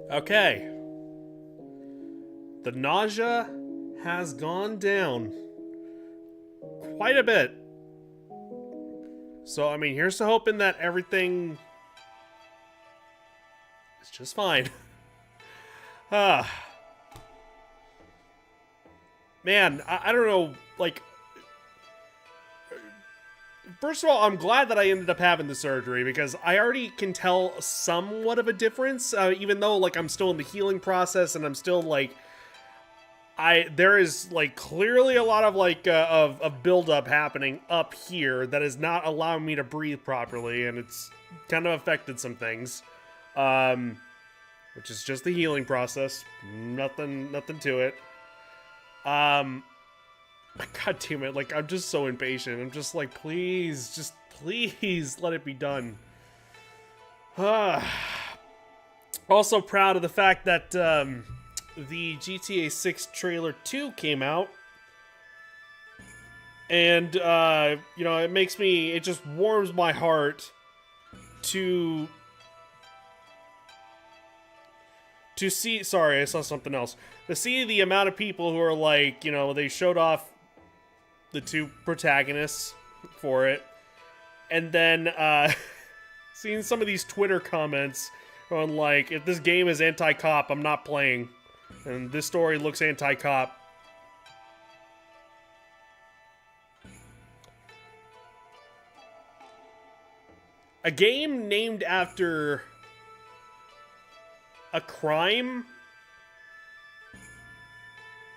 Okay. The nausea has gone down quite a bit. So, I mean, here's to hoping that everything is just fine. Man, I don't know, like, first of all, I'm glad that I ended up having the surgery because I already can tell somewhat of a difference, even though, like, I'm still in the healing process and I'm still, like, there is, like, clearly a lot of, like, of buildup happening up here that is not allowing me to breathe properly, and it's kind of affected some things, which is just the healing process. Nothing to it. God damn it, like, I'm just so impatient. I'm just like, please, just please let it be done. Also proud of the fact that, the GTA 6 trailer 2 came out. And, you know, it just warms my heart to see, sorry, I saw something else. To see the amount of people who are like, you know, they showed off the two protagonists for it. And then, seeing some of these Twitter comments on like, if this game is anti-cop, I'm not playing. And this story looks anti-cop. A game named after a crime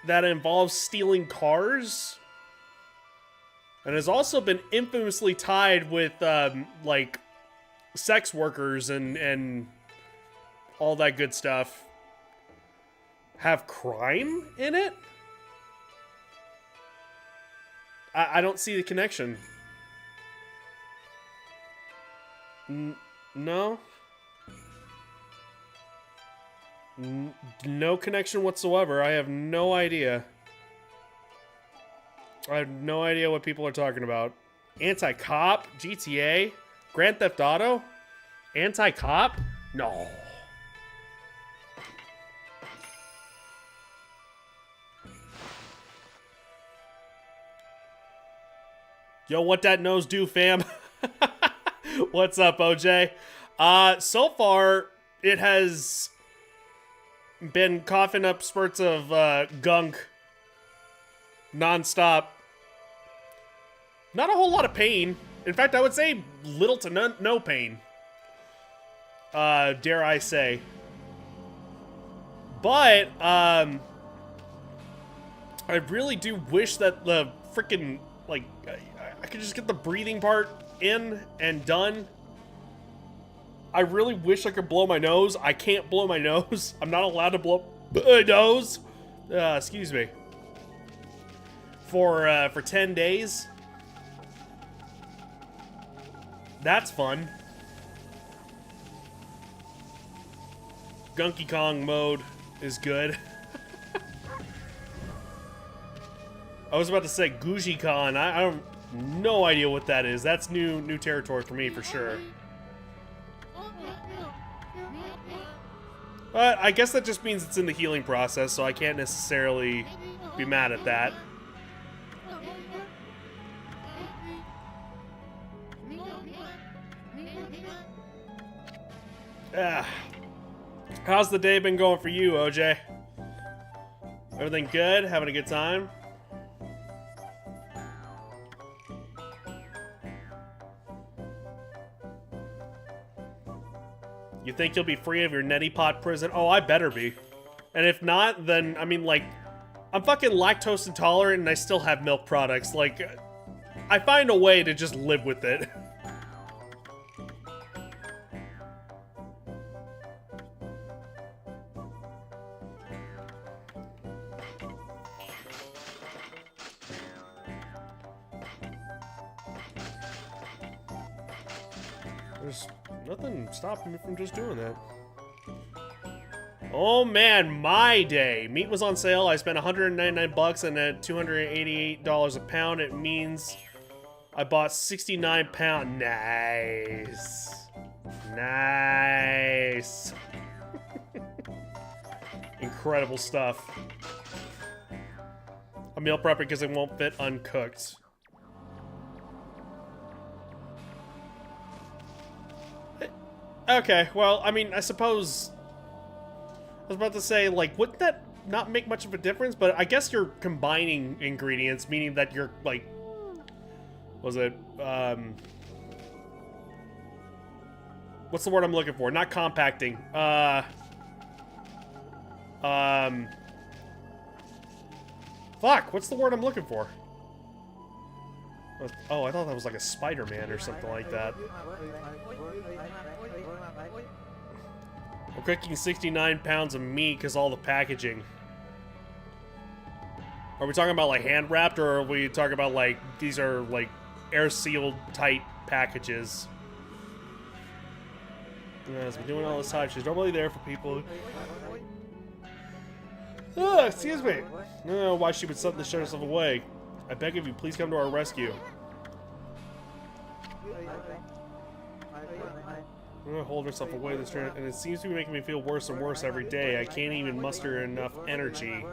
that involves stealing cars and has also been infamously tied with like sex workers and all that good stuff have crime in it? I don't see the connection. No? No connection whatsoever. I have no idea. I have no idea what people are talking about. Anti-cop? GTA? Grand Theft Auto? Anti-cop? No. Yo, what that nose do, fam? What's up, OJ? So far, it has been coughing up spurts of gunk non-stop. Not a whole lot of pain. In fact, I would say little to no pain. Dare I say. But, I really do wish that the freaking, like, I could just get the breathing part in and done. I really wish I could blow my nose. I can't blow my nose. I'm not allowed to blow my nose. Excuse me. For 10 days. That's fun. Gunky Kong mode is good. I was about to say Gucci Con. I don't, no idea what that is. That's new territory for me for sure. But I guess that just means it's in the healing process, so I can't necessarily be mad at that. How's the day been going for you, OJ? Everything good? Having a good time? You think you'll be free of your neti pot prison? Oh, I better be. And if not, then, I mean, like, I'm fucking lactose intolerant and I still have milk products. Like, I find a way to just live with it. There's nothing stopping me from just doing that. Oh man, my day. Meat was on sale. I spent 199 bucks and at $288 a pound. It means I bought 69 pound. Nice. Nice. Incredible stuff. a meal prepper because it won't fit uncooked. Okay, well, I mean, I suppose... I was about to say, like, wouldn't that not make much of a difference? But I guess you're combining ingredients, meaning that you're, like... Was it, what's the word I'm looking for? Not compacting. Fuck, what's the word I'm looking for? Oh, I thought that was like a Spider-Man or something like that. We're cooking 69 pounds of meat because all the packaging. Are we talking about like hand wrapped, or are we talking about like these are like air sealed tight packages? Yeah, has been doing all this time. She's normally there for people. Oh, excuse me. I don't know why she would suddenly shut herself away. I beg of you, please come to our rescue. I'm gonna hold herself away this turn, and it seems to be making me feel worse and worse every day. I can't even muster enough energy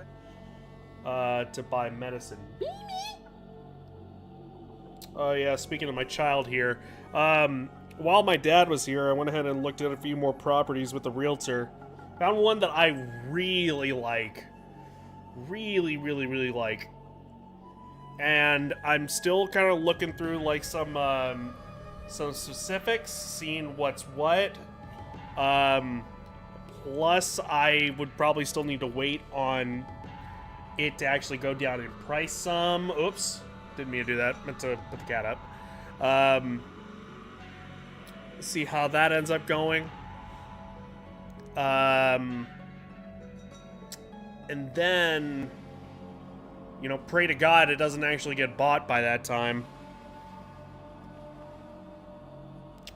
to buy medicine. Oh yeah, speaking of my child here, while my dad was here, I went ahead and looked at a few more properties with the realtor. Found one that I really like. Really like. And I'm still kind of looking through like some specifics, seeing what's what. Plus, I would probably still need to wait on it to actually go down in price some. Oops, didn't mean to do that. Meant to put the cat up. See how that ends up going. And then, you know, pray to God it doesn't actually get bought by that time.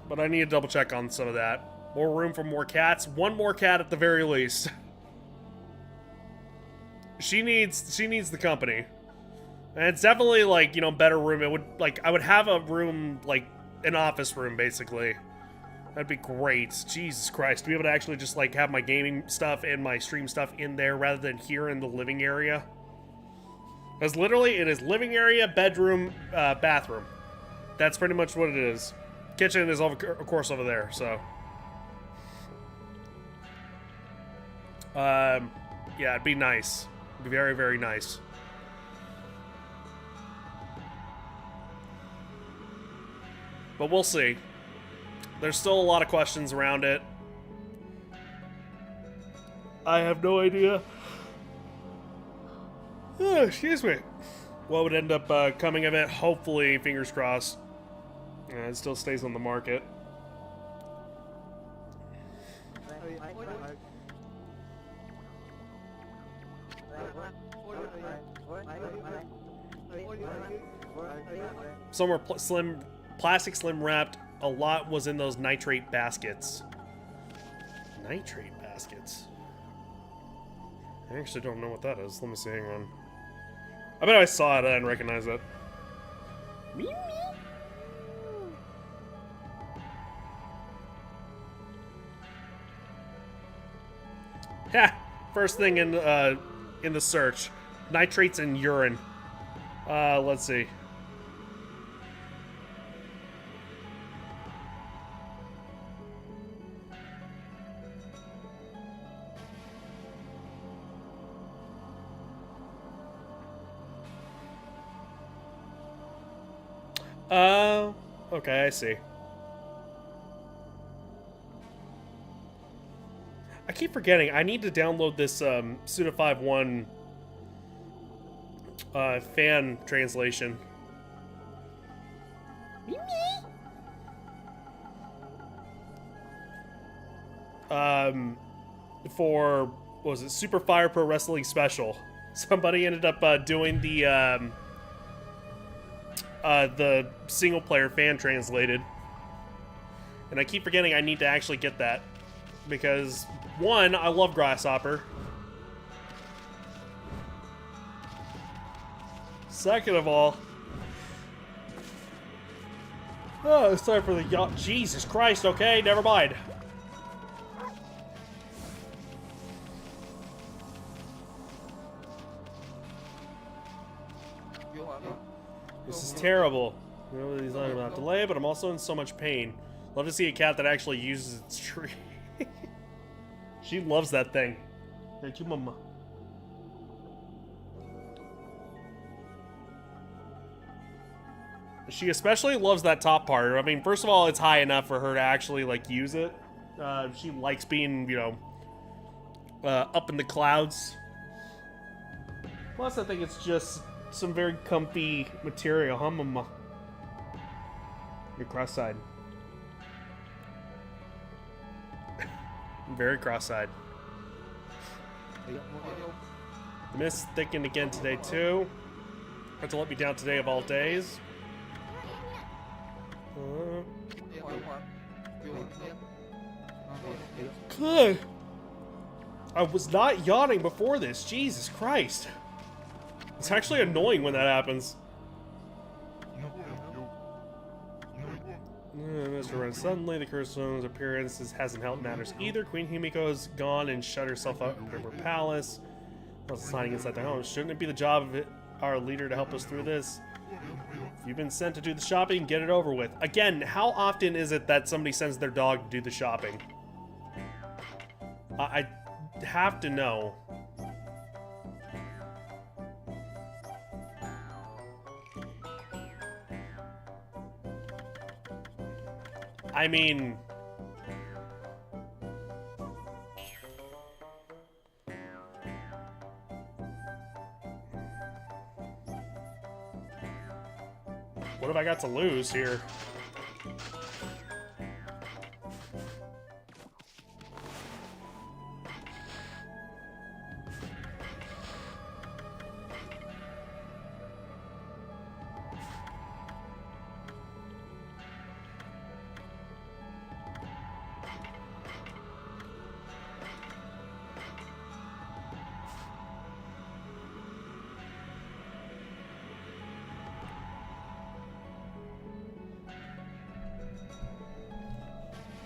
But I need to double check on some of that. More room for more cats. One more cat at the very least. She needs the company. And it's definitely like, you know, better room. It would like I would have a room like an office room basically. That'd be great. Jesus Christ. To be able to actually just like have my gaming stuff and my stream stuff in there rather than here in the living area. Because literally it is living area, bedroom, bathroom. That's pretty much what it is. Kitchen is of course over there, so. Yeah, it'd be nice. It'd be very, very nice. But we'll see. There's still a lot of questions around it. I have no idea. Oh, excuse me. What would end up coming of it? Hopefully, fingers crossed. It still stays on the market. Some were plastic slim wrapped. A lot was in those nitrate baskets. Nitrate baskets? I actually don't know what that is. Let me see, hang on. I bet I saw it, I didn't recognize it. Ha! First thing in the search. Nitrates in urine. Let's see. Okay, I see. I keep forgetting. I need to download this Suda 5.1 fan translation. For, what was it, Super Fire Pro Wrestling Special. Somebody ended up doing the single player fan translated. And I keep forgetting I need to actually get that. Because, one, I love Grasshopper. Second of all... Oh, it's time for the yacht. Jesus Christ, okay, never mind. This is terrible. You know, these items not delay, but I'm also in so much pain. Love to see a cat that actually uses its tree. She loves that thing. Thank you, mama. She especially loves that top part. I mean, first of all, it's high enough for her to actually, like, use it. She likes being, you know, up in the clouds. Plus, I think it's just some very comfy material, huh, mama? You're cross-eyed. Very cross-eyed. The mist thickened again today, too. Had to let me down today of all days. Good. I was not yawning before this. Jesus Christ. It's actually annoying when that happens. Mr. Ren, suddenly the Cursed Stone's appearance hasn't helped matters either. Queen Himiko's gone and shut herself up in her palace. What's signing inside their home? Shouldn't it be the job of our leader to help us through this? If you've been sent to do the shopping, get it over with. Again, how often is it that somebody sends their dog to do the shopping? I have to know. I mean... what have I got to lose here?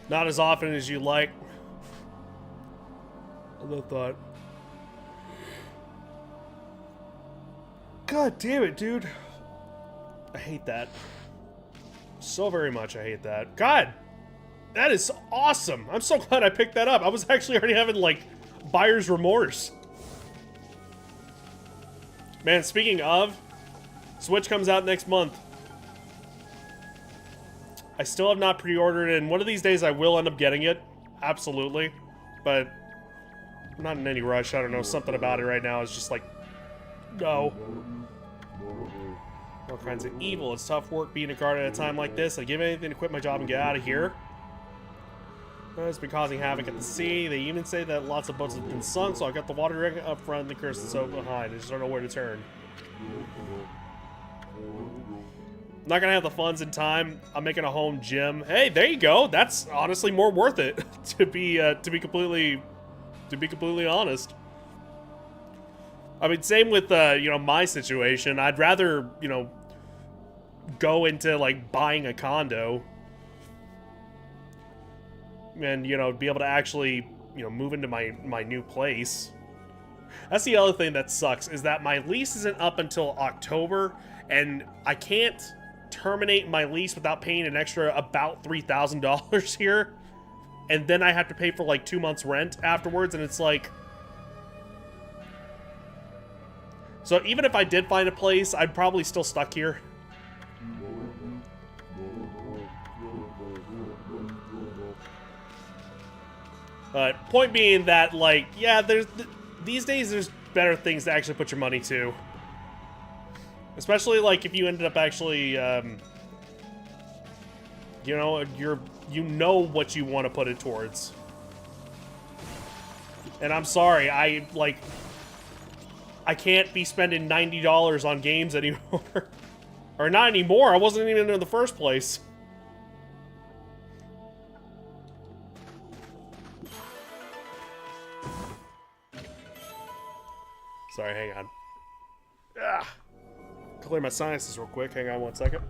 Not as often as you like. I thought. God damn it, dude. I hate that. So very much I hate that. God! That is awesome! I'm so glad I picked that up. I was actually already having, like, buyer's remorse. Man, speaking of, Switch comes out next month. I still have not pre-ordered it, and one of these days I will end up getting it. Absolutely. But I'm not in any rush. I don't know. Something about it right now is just like, no. All kinds of evil. It's tough work being a guard at a time like this. I'd give anything to quit my job and get out of here. It's been causing havoc at the sea. They even say that lots of boats have been sunk, so I got the water up front and the Cursed Stone behind. I just don't know where to turn. I'm not gonna have the funds in time. I'm making a home gym. Hey, there you go. That's honestly more worth it. to be completely honest. I mean, same with you know, my situation. I'd rather, you know, go into like buying a condo and, you know, be able to actually, you know, move into my new place. That's the other thing that sucks, is that my lease isn't up until October, and I can't terminate my lease without paying an extra about $3,000 here, and then I have to pay for like 2 months rent afterwards, and it's like, so even if I did find a place, I'd probably still stuck here. But point being that, like, yeah, these days there's better things to actually put your money to. Especially, like, if you ended up actually, you know, you know what you want to put it towards. And I'm sorry, I can't be spending $90 on games anymore. Or not anymore, I wasn't even in the first place. Sorry, hang on. Ah. Clear my sinuses real quick. Hang on 1 second.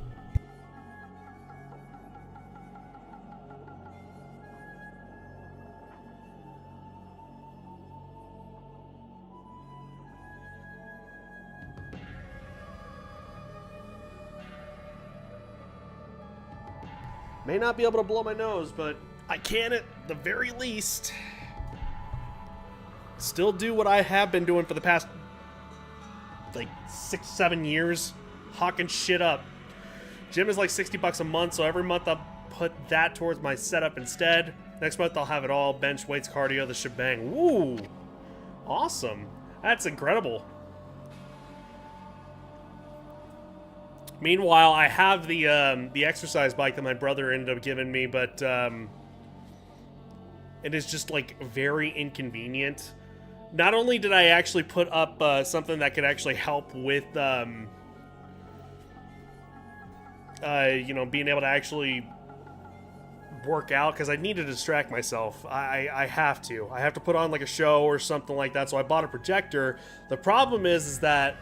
May not be able to blow my nose, but I can at the very least. Still do what I have been doing for the past, like, 6-7 years. Hawking shit up. Gym is like $60 a month, so every month I'll put that towards my setup instead. Next month I'll have it all. Bench, weights, cardio, the shebang. Woo! Awesome. That's incredible. Meanwhile, I have the exercise bike that my brother ended up giving me, but it is just, like, very inconvenient. Not only did I actually put up something that could actually help with, you know, being able to actually work out, because I need to distract myself. I have to. I have to put on, like, a show or something like that, so I bought a projector. The problem is that,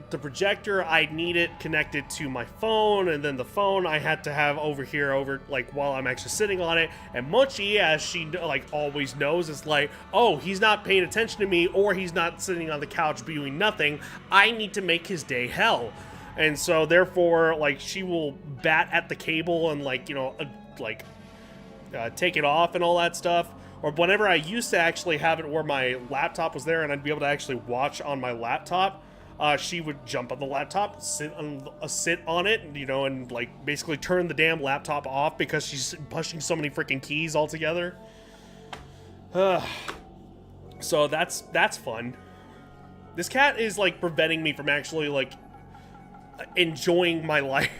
the projector, I need it connected to my phone, and then the phone I had to have over here, like, while I'm actually sitting on it. And Munchie, as she, like, always knows, is like, oh, he's not paying attention to me, or he's not sitting on the couch doing nothing. I need to make his day hell. And so, therefore, like, she will bat at the cable and, like, you know, take it off and all that stuff. Or whenever I used to actually have it where my laptop was there and I'd be able to actually watch on my laptop, she would jump on the laptop, sit on it, you know, and, like, basically turn the damn laptop off because she's pushing so many freaking keys all together. So that's fun. This cat is, like, preventing me from actually, like, enjoying my life.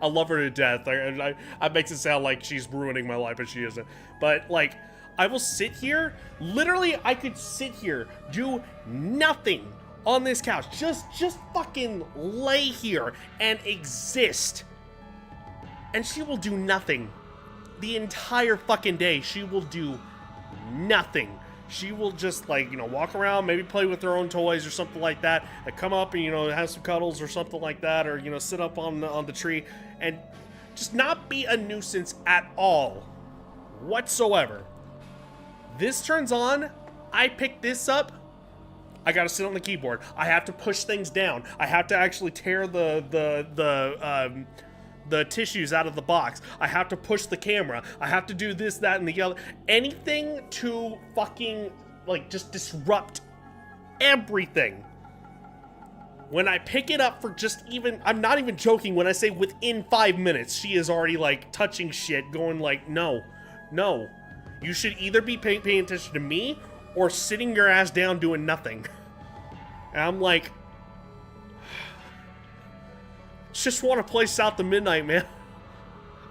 I love her to death. I makes it sound like she's ruining my life, but she isn't. But, like, I will sit here. Literally, I could sit here, do nothing on this couch. Just fucking lay here and exist. And she will do nothing. The entire fucking day, she will do nothing. She will just, like, you know, walk around, maybe play with her own toys or something like that, and come up and, you know, have some cuddles or something like that, or, you know, sit up on the tree, and just not be a nuisance at all, whatsoever. This turns on, I pick this up, I gotta sit on the keyboard. I have to push things down. I have to actually tear the tissues out of the box. I have to push the camera. I have to do this, that, and the other. Anything to fucking, like, just disrupt everything. When I pick it up for just even, I'm not even joking when I say within 5 minutes, she is already, like, touching shit, going like, no. You should either be paying attention to me or sitting your ass down doing nothing. And I'm like, just want to play South to Midnight, man.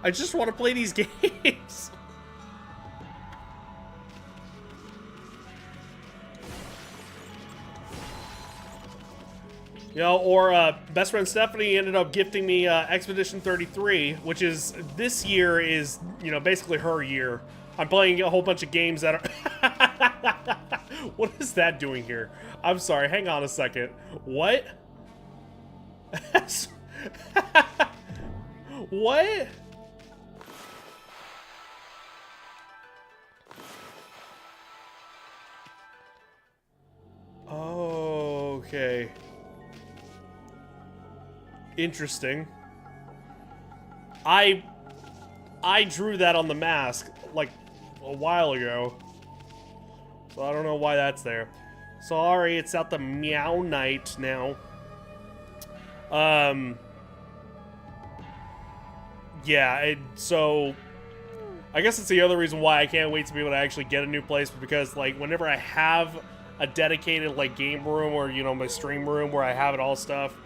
I just want to play these games. You know, or best friend Stephanie ended up gifting me Expedition 33, which is, this year is, you know, basically her year. I'm playing a whole bunch of games that are... What is that doing here? I'm sorry, hang on a second. What? What? Oh, okay. Interesting. I drew that on the mask, like, a while ago. So I don't know why that's there. Sorry, it's out the Meow Night now. Yeah, so I guess it's the other reason why I can't wait to be able to actually get a new place, because, like, whenever I have a dedicated, like, game room or, you know, my stream room where I have it all stuff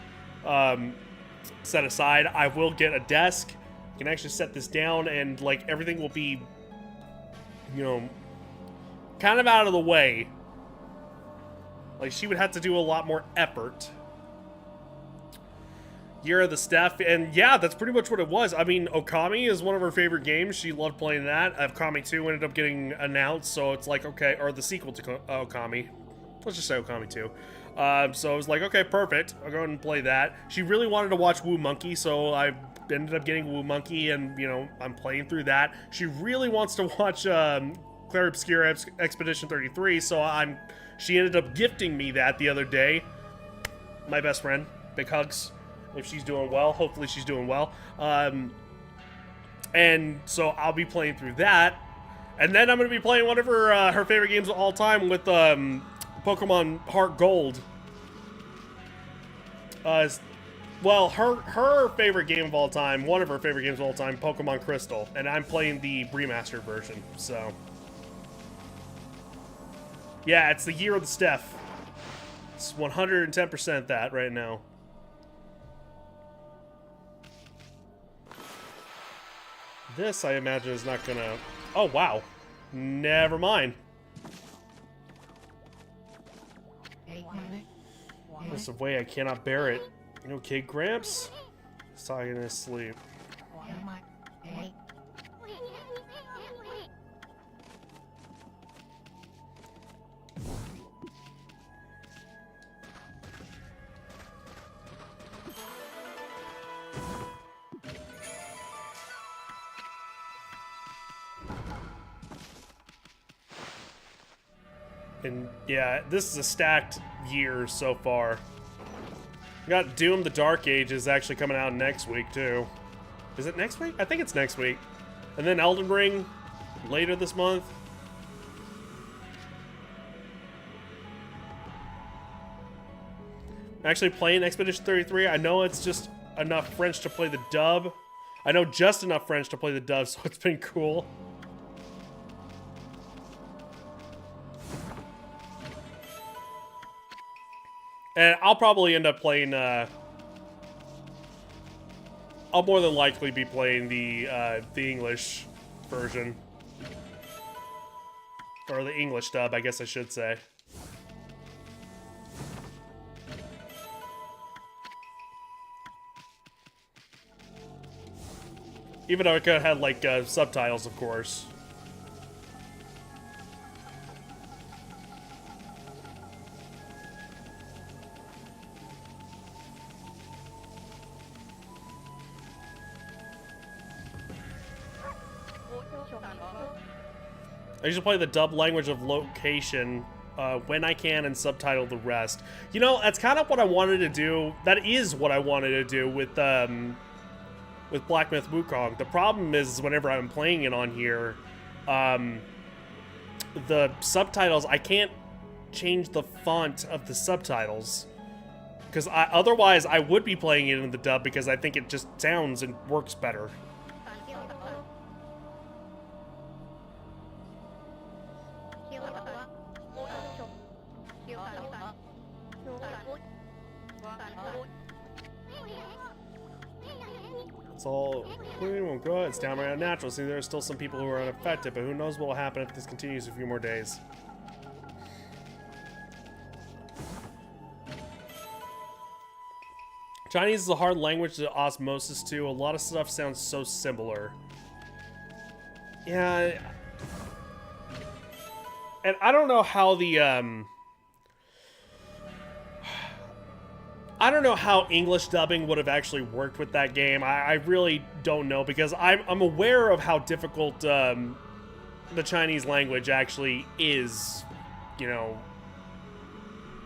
set aside, I will get a desk. I can actually set this down, and, like, everything will be, you know, kind of out of the way. Like, she would have to do a lot more effort. Year of the Steph, and yeah, that's pretty much what it was. I mean, Okami is one of her favorite games. She loved playing that. Okami 2 ended up getting announced, so it's like, okay, or the sequel to Okami. Let's just say Okami 2. So I was like, okay, perfect. I'll go ahead and play that. She really wanted to watch Woo Monkey, so I ended up getting Woo Monkey, and, you know, I'm playing through that. She really wants to watch Claire Obscure Expedition 33, so she ended up gifting me that the other day. My best friend. Big hugs. if she's doing well. Hopefully she's doing well. And so I'll be playing through that. And then I'm going to be playing one of her favorite games of all time with Pokemon Heart Gold. Well, her favorite game of all time, one of her favorite games of all time, Pokemon Crystal. And I'm playing the remastered version, so... Yeah, it's the year of the Steph. It's 110% that right now. This, I imagine, is not gonna... Oh, wow. Never mind. There's a way I cannot bear it. You okay, Gramps? He's talking in his sleep. And yeah, this is a stacked year so far. We got Doom the Dark Ages actually coming out next week too. Is it next week? I think it's next week. And then Elden Ring later this month. I'm actually playing Expedition 33. I know it's just enough French to play the dub. I know just enough French to play the dub, so it's been cool. And I'll probably end up playing, I'll more than likely be playing the English version. Or the English dub, I guess I should say. Even though it could have had, like, subtitles, of course. I usually play the dub language of location when I can and subtitle the rest. You know, that's kind of what I wanted to do. That is what I wanted to do with Black Myth Wukong. The problem is whenever I'm playing it on here, the subtitles, I can't change the font of the subtitles. Because otherwise I would be playing it in the dub because I think it just sounds and works better. It's all, we won't go. It's downright unnatural. See, there are still some people who are unaffected, but who knows what will happen if this continues a few more days. Chinese is a hard language to osmosis to. A lot of stuff sounds so similar. Yeah. And I don't know how the, I don't know how English dubbing would have actually worked with that game. I really don't know, because I'm aware of how difficult the Chinese language actually is, you know,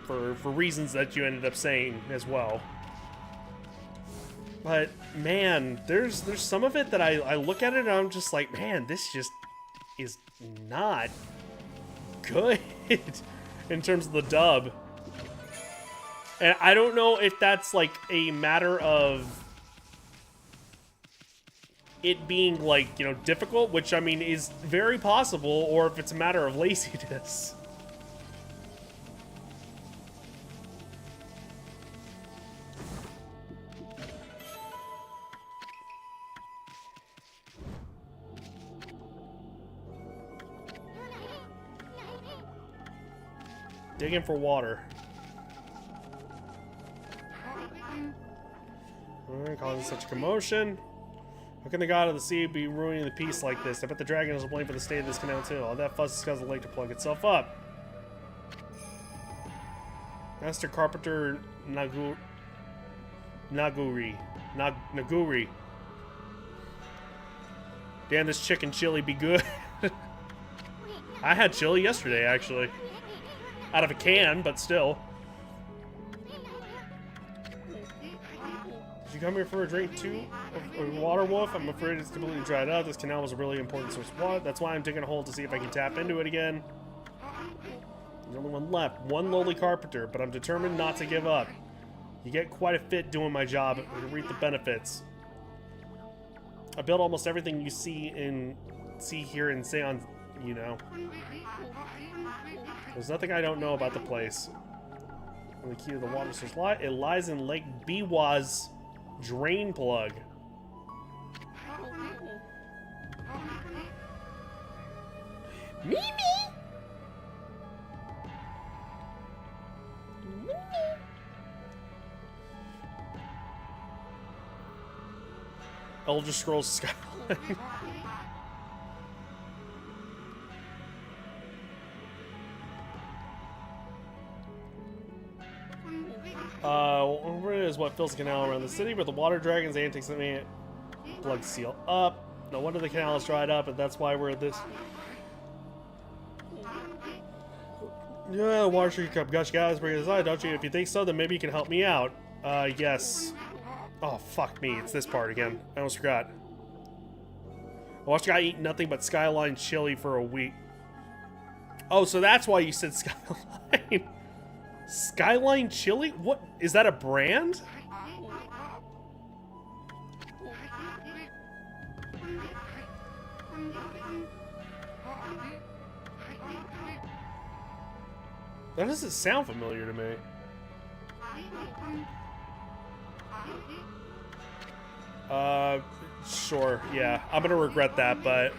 for reasons that you ended up saying as well. But man, there's some of it that I look at it and I'm just like, man, this just is not good in terms of the dub. And I don't know if that's like a matter of it being like, you know, difficult, which I mean is very possible, or if it's a matter of laziness. Digging for water. Causing such a commotion. How can the god of the sea be ruining the peace like this? I bet the dragon is to blame for the state of this canal too. All that fuss is causing the lake to plug itself up. Master Carpenter Naguri. Damn, this chicken chili be good. I had chili yesterday, actually. Out of a can, but still. Did you come here for a drink too? A water wolf? I'm afraid it's completely dried up. This canal was a really important source of water. That's why I'm digging a hole to see if I can tap into it again. There's only one left. One lowly carpenter, but I'm determined not to give up. You get quite a fit doing my job and reap the benefits. I built almost everything you see here in Seon, you know. There's nothing I don't know about the place. And the key to the water source it lies in Lake Biwa's drain plug. Mimi! Elder Scrolls Skyline. Where is what fills the canal around the city, but the water dragons antics that made it plug seal up. No wonder the canal is dried up, and that's why we're at this. Yeah, water should come. Gosh, guys, bring it aside, don't you? If you think so, then maybe you can help me out. Yes. Oh, fuck me. It's this part again. I almost forgot. I watched a guy eat nothing but Skyline chili for a week. Oh, so that's why you said Skyline. Skyline chili? What? Is that a brand? That doesn't sound familiar to me. Sure, yeah. I'm gonna regret that, but...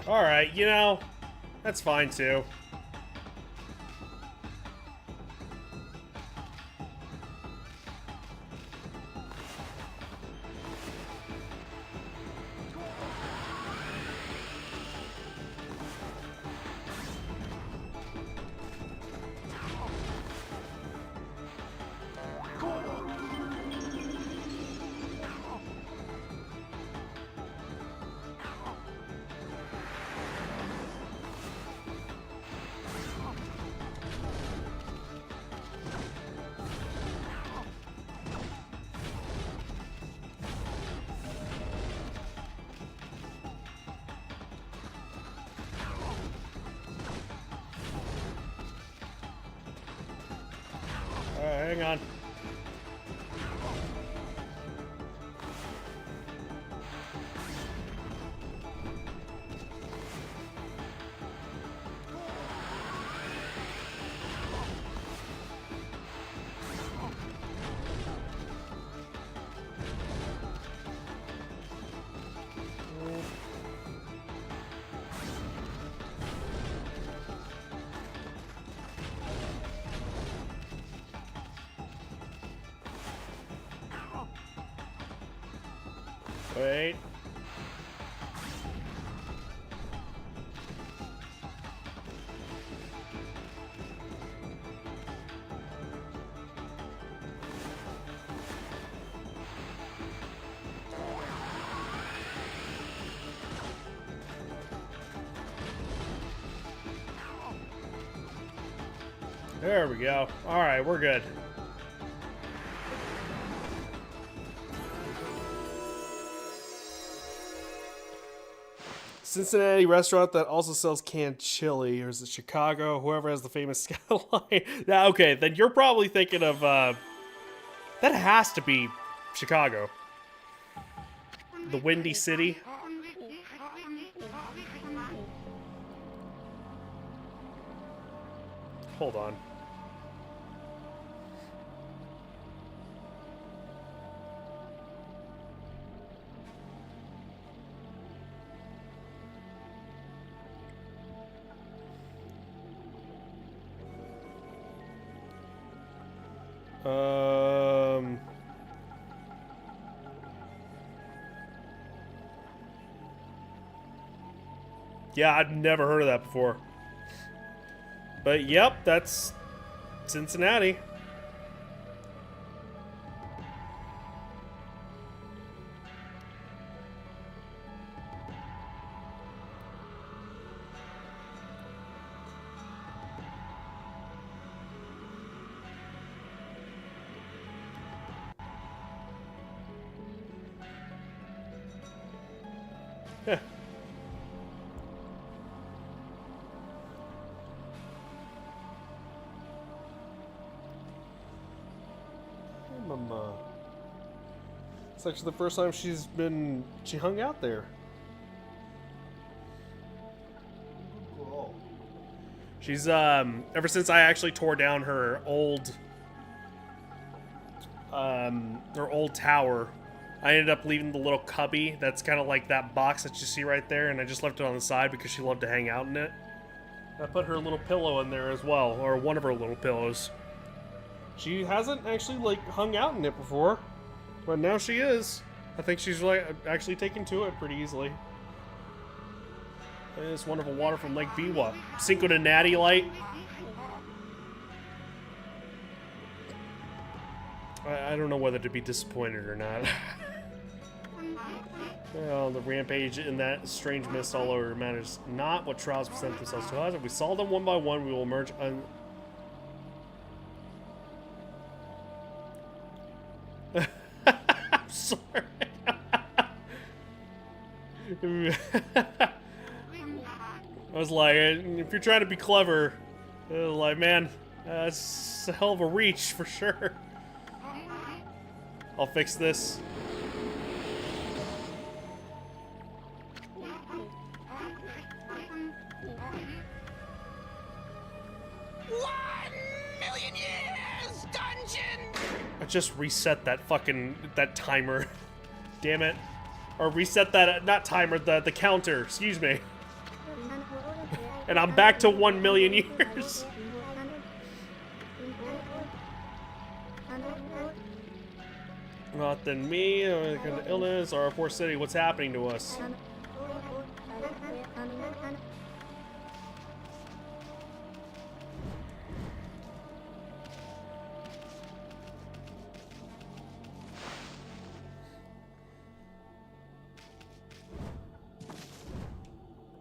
Alright, you know, that's fine too. Alright, hang on. Wait. There we go. All right, we're good. Cincinnati restaurant that also sells canned chili, or is it Chicago? Whoever has the famous skyline. Now, okay, then you're probably thinking of, that has to be Chicago. The Windy City. hold on. Yeah, I've never heard of that before. But yep, that's Cincinnati. Yeah. Mama. It's actually the first time she hung out there. Cool. She's ever since I actually tore down her old tower, I ended up leaving the little cubby that's kind of like that box that you see right there, and I just left it on the side because she loved to hang out in it. I put her little pillow in there as well, or one of her little pillows. She hasn't actually, like, hung out in it before, but now she is. I think she's, like, actually taken to it pretty easily. It's wonderful water from Lake Biwa. Cinco de Natty light. I don't know whether to be disappointed or not. Well, the rampage in that strange mist all over matters not what trials present themselves to us. If we solve them one by one, we will emerge I'm sorry. I was like, if you're trying to be clever, like, man, it's a hell of a reach for sure. I'll fix this. I just reset that that timer. Damn it. Or reset that, not timer, the counter, excuse me. And I'm back to 1 million years. Not than me, illness, or our poor city, what's happening to us?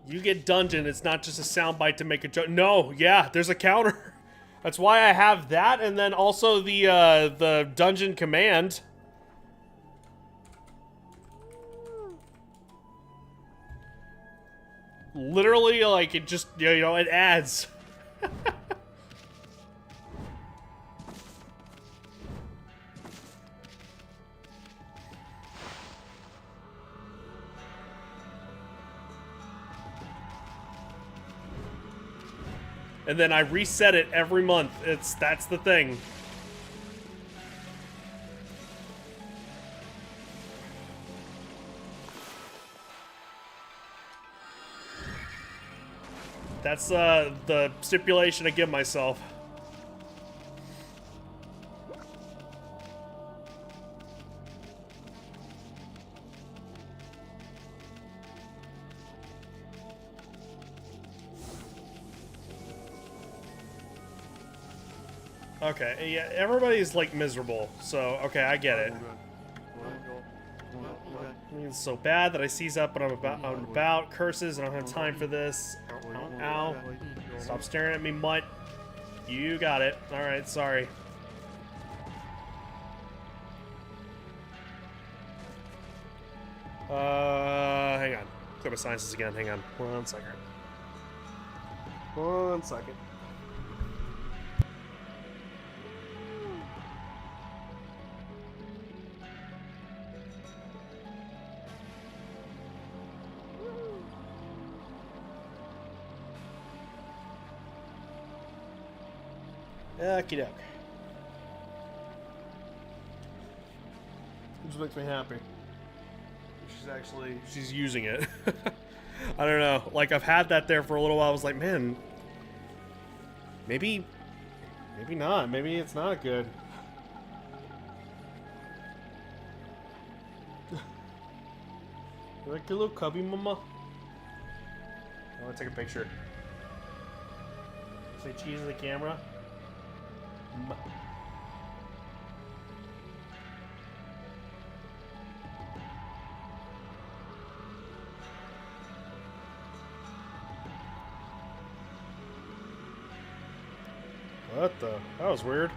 You get dungeon, it's not just a soundbite to make a joke. No, yeah, there's a counter. That's why I have that, and then also the dungeon command. Literally, like, it just, you know, it adds. And then I reset it every month. That's the thing. That's the stipulation I give myself. Okay, yeah, everybody's like miserable, so okay, I get it. I mean, it's so bad that I seize up, but I'm about curses, and I don't have time for this. Ow, ow. Stop staring at me, mutt. You got it. All right, sorry. Hang on. Go to sciences again. Hang on. 1 second. 1 second. Okie doke. It just makes me happy. She's using it. I don't know. Like, I've had that there for a little while. I was like, man, maybe not. Maybe it's not good. You like your little cubby, mama? I want to take a picture. Say cheese to the camera. What the? That was weird.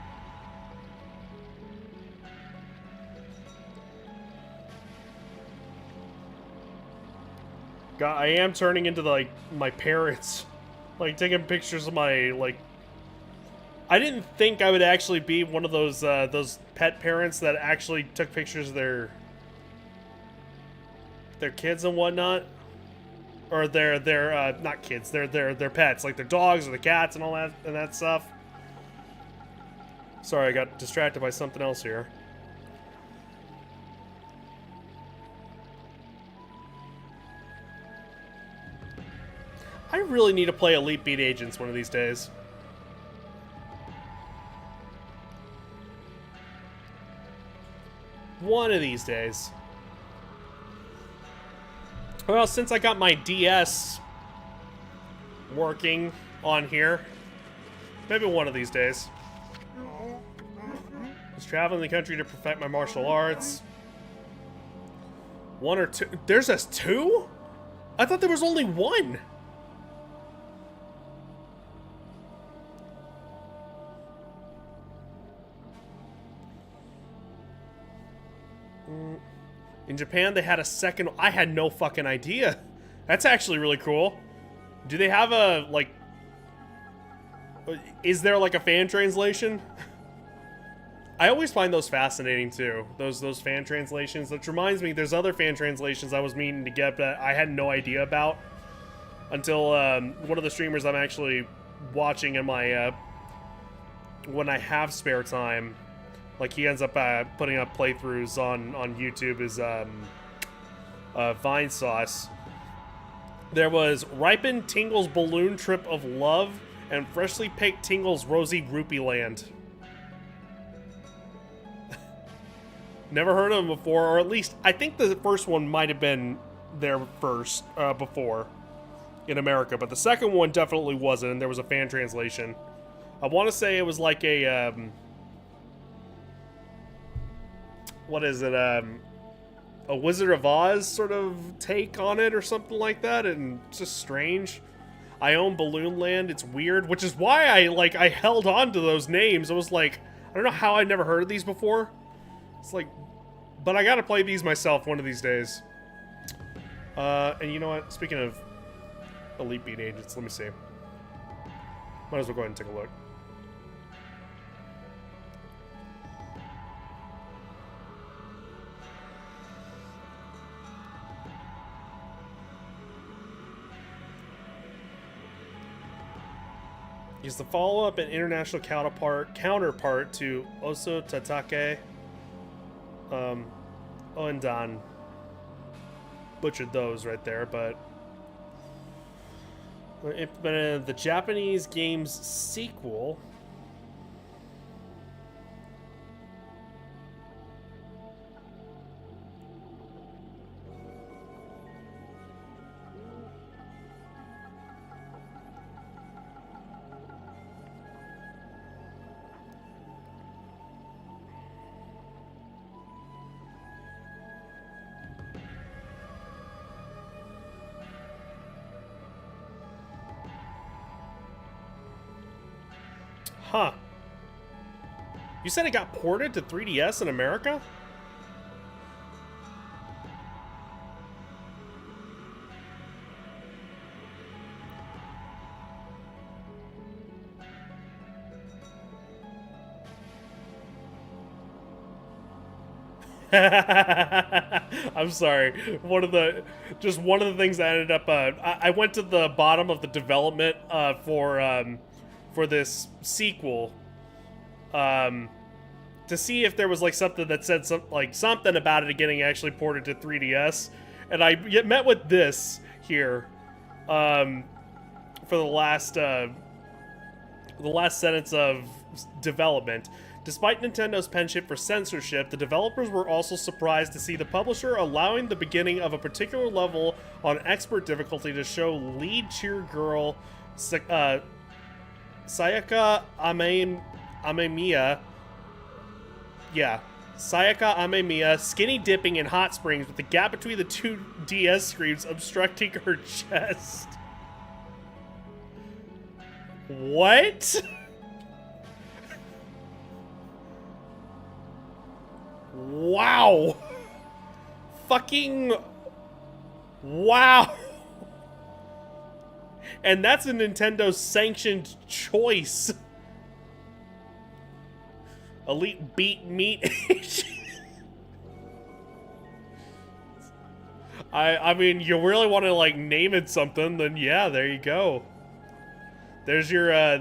God, I am turning into like my parents, like taking pictures of my like. I didn't think I would actually be one of those pet parents that actually took pictures of their kids and whatnot, or their not kids, their pets, like their dogs or the cats and all that stuff. Sorry, I got distracted by something else here. I really need to play Elite Beat Agents one of these days. One of these days. Well, since I got my DS working on here, maybe one of these days. I was traveling the country to perfect my martial arts. One or two. There's a two? I thought there was only one. In Japan, they had a second. I had no fucking idea. That's actually really cool. Do they have a, like... Is there, like, a fan translation? I always find those fascinating, too. Those fan translations. Which reminds me, there's other fan translations I was meaning to get that I had no idea about. Until, one of the streamers I'm actually watching in my, when I have spare time... Like, he ends up putting up playthroughs on YouTube is Vine Sauce. There was Ripened Tingle's Balloon Trip of Love and Freshly Picked Tingle's Rosy Rupee Land. Never heard of them before, or at least I think the first one might have been there first before in America, but the second one definitely wasn't, and there was a fan translation. I want to say it was like a... what is it, a Wizard of Oz sort of take on it or something like that, and it's just strange. I own Balloon Land, it's weird, which is why I held on to those names. I was like, I don't know how I've never heard of these before. It's like, but I gotta play these myself one of these days. And you know what, speaking of Elite Beat Agents, let me see. Might as well go ahead and take a look. He's the follow-up and international counterpart to Oso Tatake Oendan. Butchered those right there, but implemented the Japanese game's sequel. Huh. You said it got ported to 3DS in America? I'm sorry. One of the things that ended up, I went to the bottom of the development for this sequel, to see if there was like something that said something about it getting actually ported to 3DS, and I met with this here for the last sentence of development. Despite Nintendo's penchant for censorship, the developers were also surprised to see the publisher allowing the beginning of a particular level on expert difficulty to show lead cheer girl Sayaka Amemiya. Yeah, Sayaka Amemiya skinny dipping in hot springs with the gap between the two DS screens obstructing her chest. What? Wow. Fucking wow. And that's a Nintendo sanctioned choice. Elite beat meat. I mean, you really want to like name it something, then yeah, there you go. There's your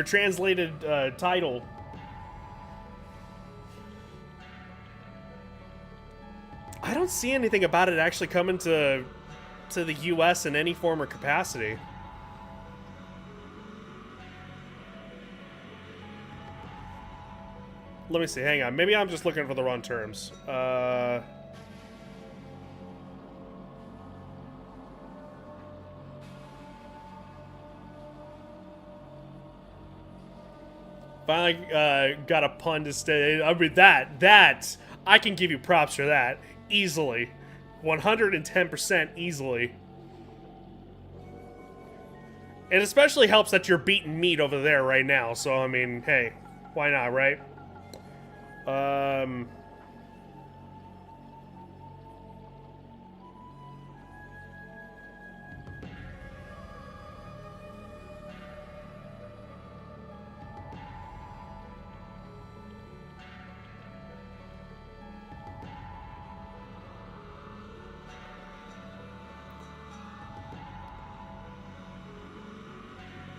translated title. I don't see anything about it actually coming to the US in any form or capacity. Let me see, hang on. Maybe I'm just looking for the wrong terms. Finally got a pun to stay. I mean, that I can give you props for that easily. 110% easily. It especially helps that you're beating meat over there right now, so I mean, hey, why not, right?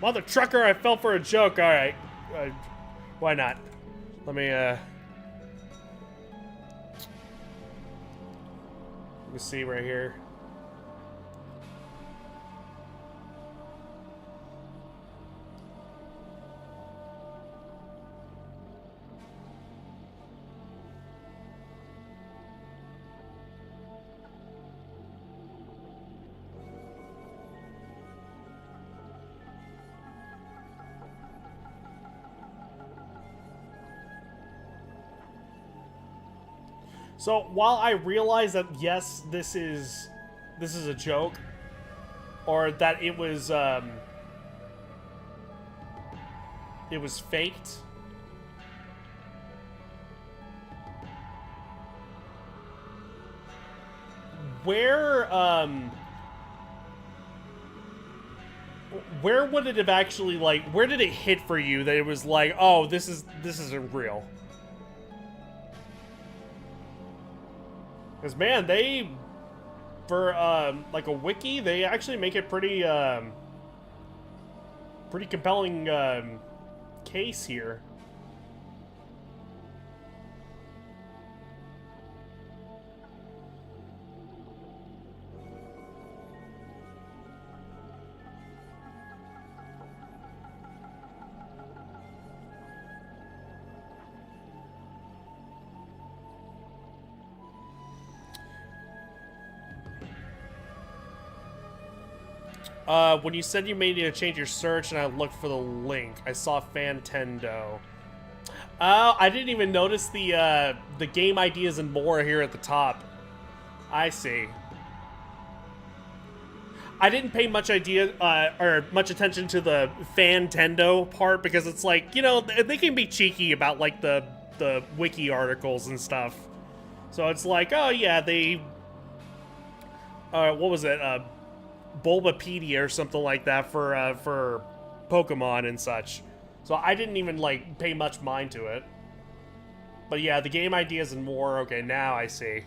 Mother trucker, I fell for a joke. All right, why not? Let me see right here. So while I realize that yes, this is a joke, or that it was faked. Where would it have actually, like, where did it hit for you that it was like, oh, this isn't real? Because, man, they, for, like a wiki, they actually make it pretty compelling, case here. When you said you made you change your search and I looked for the link, I saw Fantendo. I didn't even notice the game ideas and more here at the top. I see. I didn't pay much much attention to the Fantendo part because it's like, you know, they can be cheeky about like the wiki articles and stuff. So it's like, oh yeah, they what was it? Bulbapedia or something like that for Pokemon and such. So I didn't even like pay much mind to it. But yeah, the game ideas and more. Okay, now I see.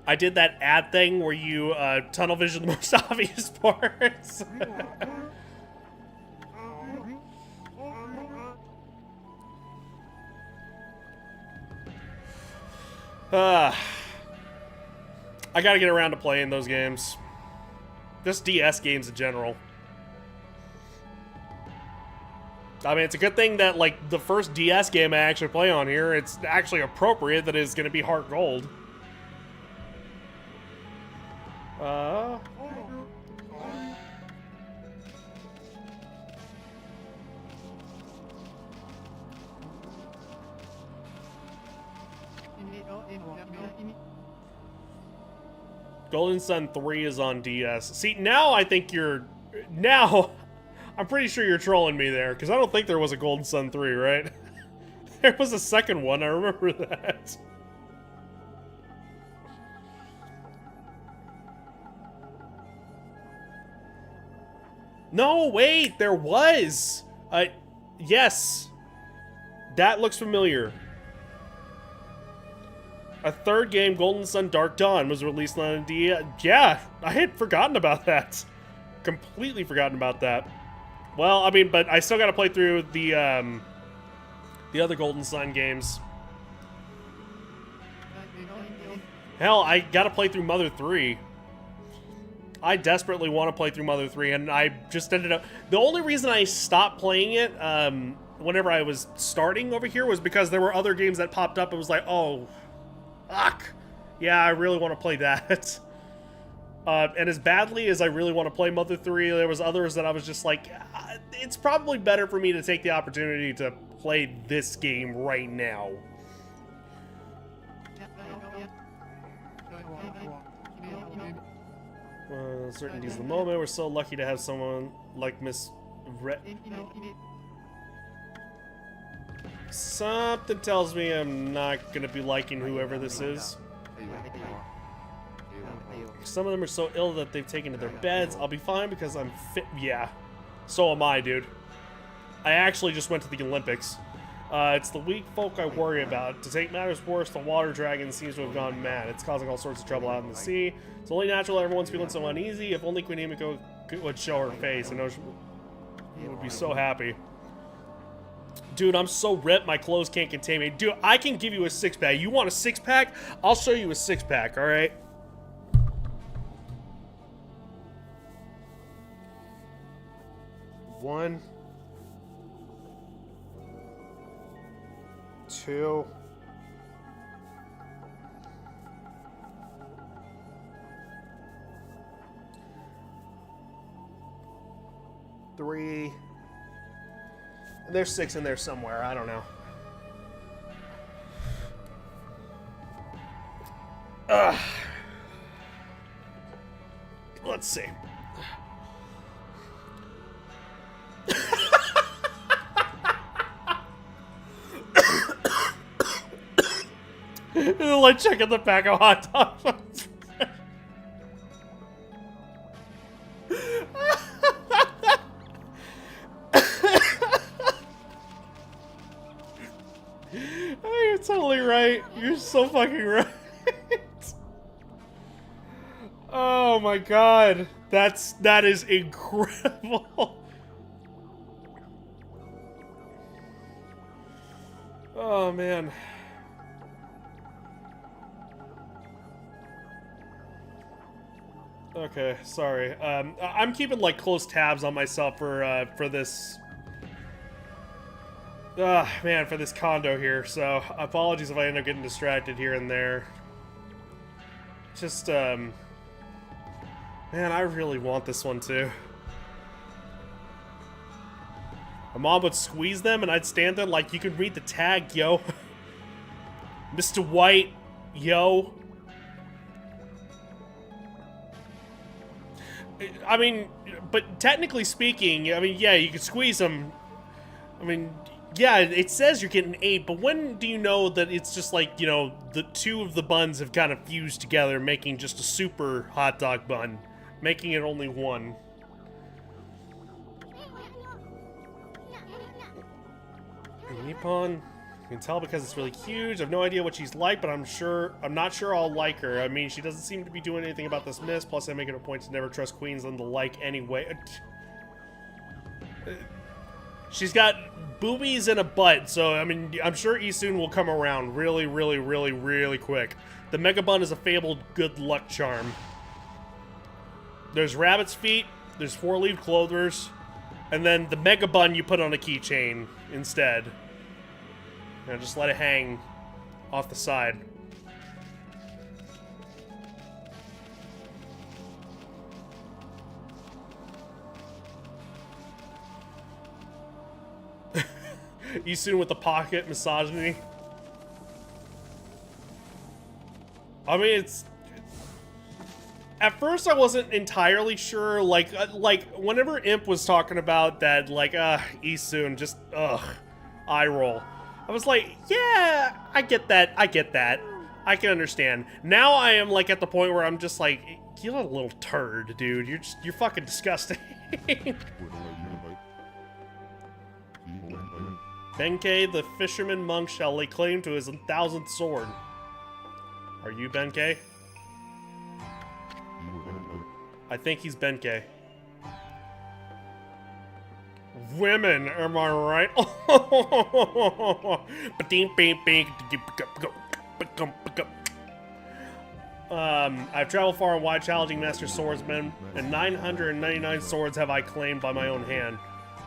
I did that ad thing where you tunnel vision the most obvious parts. I gotta get around to playing those games. Just DS games in general. I mean, it's a good thing that, like, the first DS game I actually play on here, it's actually appropriate that it's gonna be Heart Gold. Golden Sun 3 is on DS. See, now I think you're... Now, I'm pretty sure you're trolling me there, because I don't think there was a Golden Sun 3, right? There was a second one, I remember that. No, wait, there was! Yes. That looks familiar. A third game, Golden Sun Dark Dawn, was released on DS. Yeah, I had forgotten about that. Completely forgotten about that. Well, I mean, but I still gotta play through the other Golden Sun games. Hell, I gotta play through Mother 3. I desperately want to play through Mother 3, and I just ended up... The only reason I stopped playing it, whenever I was starting over here, was because there were other games that popped up and was like, oh... Fuck. Yeah, I really want to play that. And as badly as I really want to play Mother 3, there was others that I was just like, it's probably better for me to take the opportunity to play this game right now. Certainty's the moment. We're so lucky to have someone like Miss Something tells me I'm not gonna be liking whoever this is. Some of them are so ill that they've taken to their beds. I'll be fine because I'm fit. Yeah, so am I, dude. I actually just went to the Olympics. It's the weak folk I worry about. To take matters worse, the water dragon seems to have gone mad. It's causing all sorts of trouble out in the sea. It's only natural that everyone's feeling so uneasy. If only Queen Himiko would show her face, I know she would be so happy. Dude, I'm so ripped, my clothes can't contain me. Dude, I can give you a six-pack. You want a six-pack? I'll show you a six-pack, alright? One. Two. Three. There's 6 in there somewhere. I don't know. Let's see. Like checking the pack of hot dogs. Oh, you're totally right. You're so fucking right. Oh my god. That is incredible. Oh man. Okay, sorry. I'm keeping like close tabs on myself for this. Man, for this condo here. So apologies if I end up getting distracted here and there. Just man, I really want this one too. My mom would squeeze them, and I'd stand there like, you could read the tag, yo. Mr. White, yo. I mean, but technically speaking, I mean, yeah, you could squeeze them. I mean, yeah, it says you're getting 8, but when do you know that it's just like, you know, the 2 of the buns have kind of fused together, making just a super hot dog bun, making it only 1. Nippon. can tell because it's really huge. I have no idea what she's like, but I'm not sure I'll like her. I mean, she doesn't seem to be doing anything about this mist. Plus, I make it a point to never trust queens and the like anyway. She's got boobies and a butt, so I mean, I'm sure Isun will come around really, really, really, really quick. The Mega Bun is a fabled good luck charm. There's rabbit's feet, there's four-leaved clovers, and then the Mega Bun you put on a keychain instead. Now just let it hang off the side. Isun with the pocket misogyny. I mean, it's... At first, I wasn't entirely sure. Like whenever Imp was talking about that, like, Isun, just, eye roll. I was like, yeah, I get that. I can understand. Now I am, like, at the point where I'm just like, you're a little turd, dude. You're fucking disgusting. Benkei, the fisherman monk, shall lay claim to his 1,000th sword. Are you Benkei? I think he's Benkei. Women, am I right? I've traveled far and wide challenging master swordsmen, and 999 swords have I claimed by my own hand.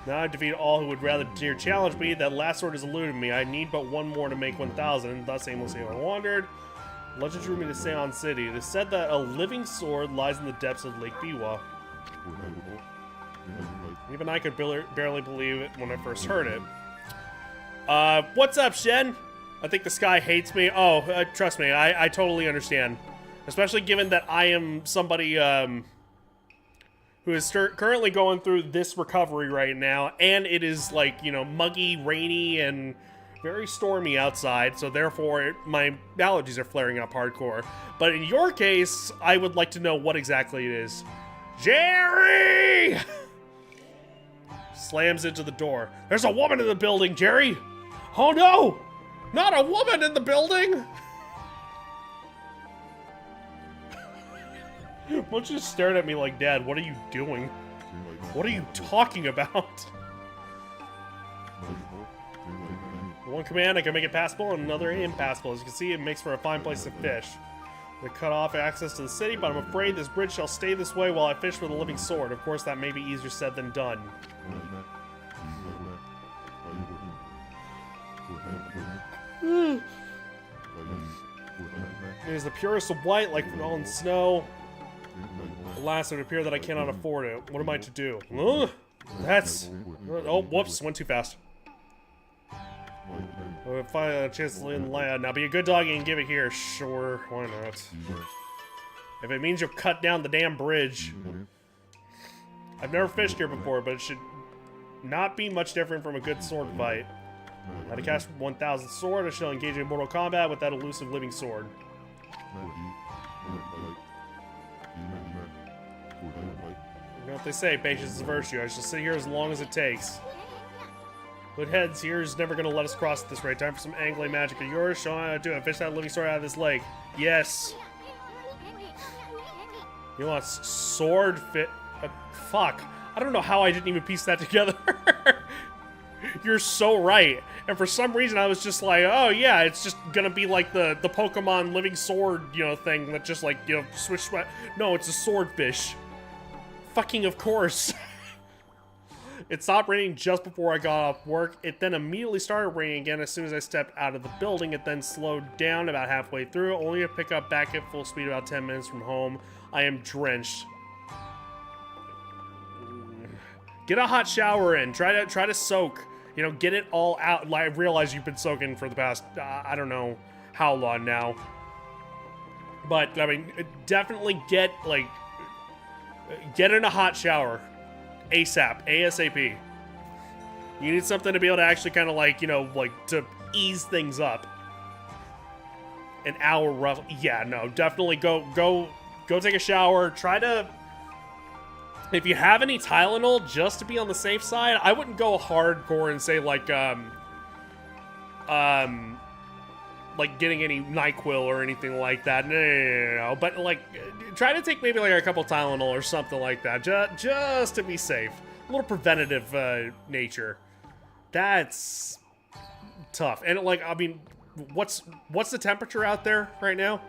Now I defeat all who would rather dare challenge me. That last sword has eluded me. I need but one more to make 1,000, and thus aimlessly I wandered. Legend drew me to Seon City. It is said that a living sword lies in the depths of Lake Biwa. Even I could barely believe it when I first heard it. What's up, Shen? I think the sky hates me. Oh, trust me, I totally understand. Especially given that I am somebody, who is currently going through this recovery right now, and it is, like, you know, muggy, rainy, and very stormy outside, so therefore my allergies are flaring up hardcore. But in your case, I would like to know what exactly it is. Jerry! Slams into the door. There's a woman in the building, Jerry! Oh no! Not a woman in the building! Bunch just stared at me like, Dad, what are you doing? What are you talking about? One command, I can make it passable, and another impassable. As you can see, it makes for a fine place to fish. They cut off access to the city, but I'm afraid this bridge shall stay this way while I fish with a living sword. Of course, that may be easier said than done. It is the purest of white, like fallen snow. Alas, it would appear that I cannot afford it. What am I to do? That's... Oh, whoops, went too fast. If I had a chance to land, now be a good doggy and give it here. Sure, why not? If it means you'll cut down the damn bridge. I've never fished here before, but it should not be much different from a good sword fight. How to cast 1,000 sword, I shall engage in mortal combat with that elusive living sword. You know what they say, patience is a virtue. I shall sit here as long as it takes. Hoodheads here is never going to let us cross at this rate. Time for some angling magic of yours. Show me how to do it. Fish that living sword out of this lake. Yes. You want sword fit? Fuck. I don't know how I didn't even piece that together. You're so right. And for some reason, I was just like, oh yeah, it's just gonna be like the Pokemon living sword, you know, thing that just like, you know, switch. No, it's a swordfish. Fucking of course. It stopped raining just before I got off work. It then immediately started raining again as soon as I stepped out of the building. It then slowed down about halfway through, only to pick up back at full speed about 10 minutes from home. I am drenched. Get a hot shower in. Try to soak. You know, get it all out. I realize you've been soaking for the past, I don't know how long now. But, I mean, definitely get in a hot shower. ASAP. ASAP. You need something to be able to actually kind of like, you know, like to ease things up. An hour roughly. Yeah, no, definitely go take a shower. Try to, if you have any Tylenol, just to be on the safe side, I wouldn't go hardcore and say like, like getting any NyQuil or anything like that. No. But like, try to take maybe like a couple Tylenol or something like that, just to be safe. A little preventative nature. That's tough. And like, I mean, what's the temperature out there right now?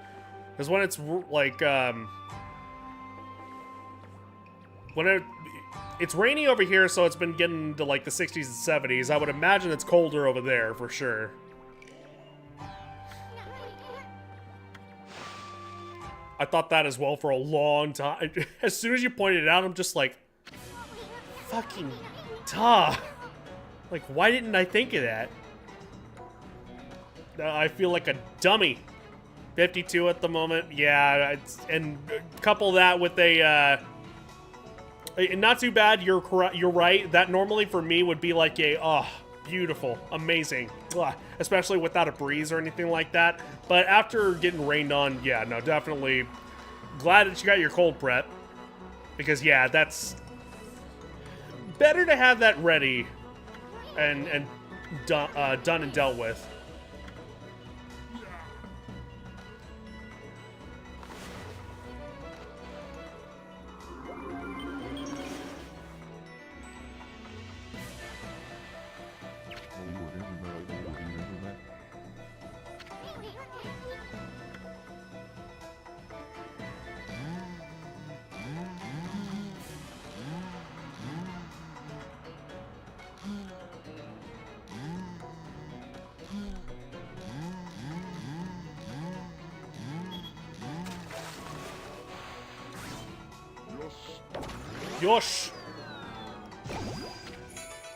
Because when it's like, it's rainy over here, so it's been getting to like the 60s and 70s. I would imagine it's colder over there for sure. I thought that as well for a long time. As soon as you pointed it out, I'm just like, fucking duh. Like, why didn't I think of that? I feel like a dummy. 52 at the moment. Yeah, and couple that with a, not too bad, you're right. That normally for me would be like a, oh, beautiful, amazing. Especially without a breeze or anything like that. But after getting rained on, yeah, no, definitely glad that you got your cold prep. Because, yeah, that's better to have that ready and done and dealt with. Yosh!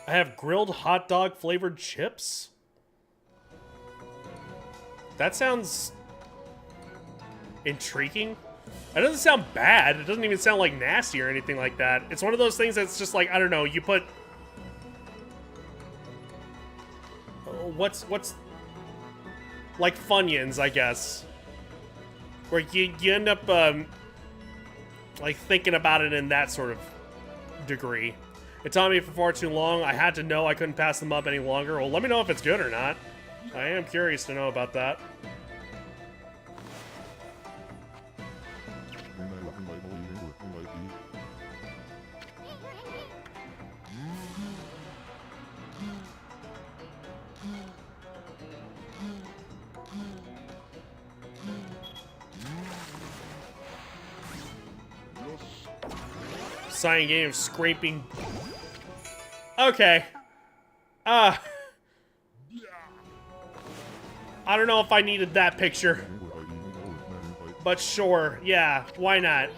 I have grilled hot dog flavored chips? That sounds intriguing. That doesn't sound bad. It doesn't even sound like nasty or anything like that. It's one of those things that's just like, I don't know, you put... What's like Funyuns, I guess. Where you end up, like thinking about it in that sort of degree. It's on me for far too long. I had to know I couldn't pass them up any longer. Well, let me know if it's good or not. I am curious to know about that. Sign game of scraping. Okay. I don't know if I needed that picture. But sure, yeah, why not?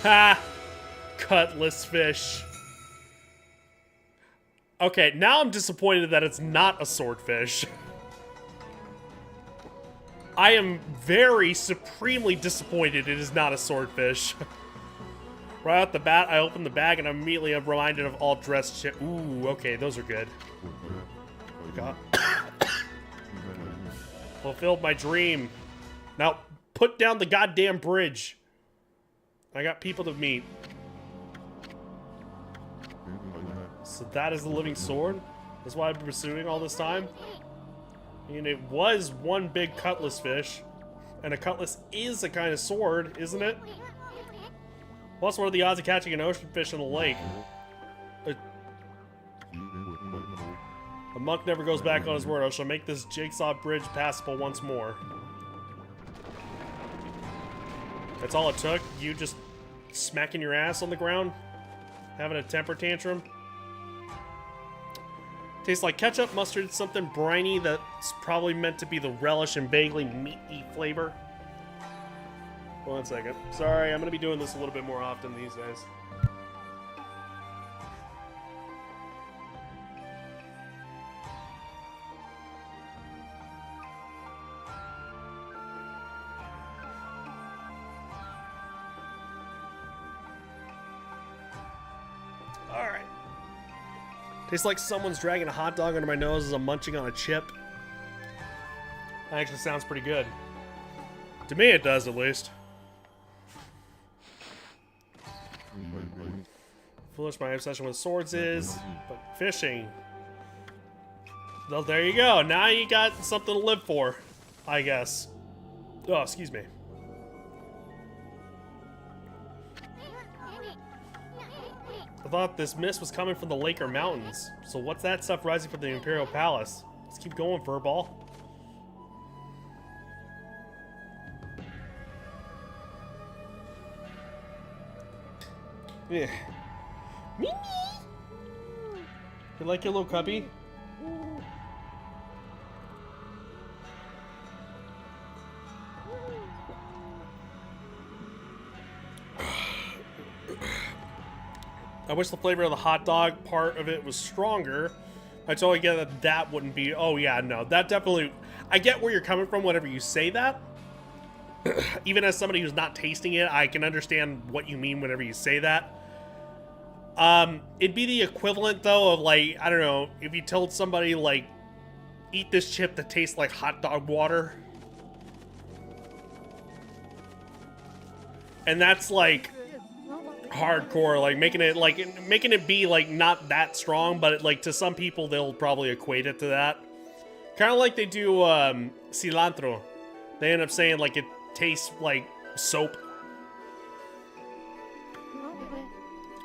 Ha! Cutlass fish. Okay, now I'm disappointed that it's not a swordfish. I am very supremely disappointed it is not a swordfish. Right off the bat, I opened the bag and I'm immediately reminded of all dressed shit. Ooh, okay, those are good. God. Fulfilled my dream. Now, put down the goddamn bridge. I got people to meet. So that is the living sword? That's why I've been pursuing all this time? And it was one big cutlass fish. And a cutlass is a kind of sword, isn't it? Plus, what are the odds of catching an ocean fish in the lake? A monk never goes back on his word. I shall make this jigsaw bridge passable once more. That's all it took? You just smacking your ass on the ground? Having a temper tantrum? Tastes like ketchup, mustard, something briny that's probably meant to be the relish and vaguely meaty flavor. 1 second. Sorry, I'm gonna be doing this a little bit more often these days. Alright. Tastes like someone's dragging a hot dog under my nose as I'm munching on a chip. That actually sounds pretty good. To me it does, at least. Foolish my obsession with swords is, but fishing. Well, there you go. Now you got something to live for, I guess. Oh, excuse me. I thought this mist was coming from the lake or mountains. So what's that stuff rising from the Imperial Palace? Let's keep going, furball. Yeah. Mimi! You like your little cubby? I wish the flavor of the hot dog part of it was stronger. I totally get that that wouldn't be... Oh, yeah, no. That definitely... I get where you're coming from whenever you say that. Even as somebody who's not tasting it, I can understand what you mean whenever you say that. It'd be the equivalent, though, of, like, I don't know, if you told somebody, like, eat this chip that tastes like hot dog water. And that's, like... hardcore, like making it be like not that strong, but like to some people they'll probably equate it to that. Kind of like they do cilantro. They end up saying like it tastes like soap.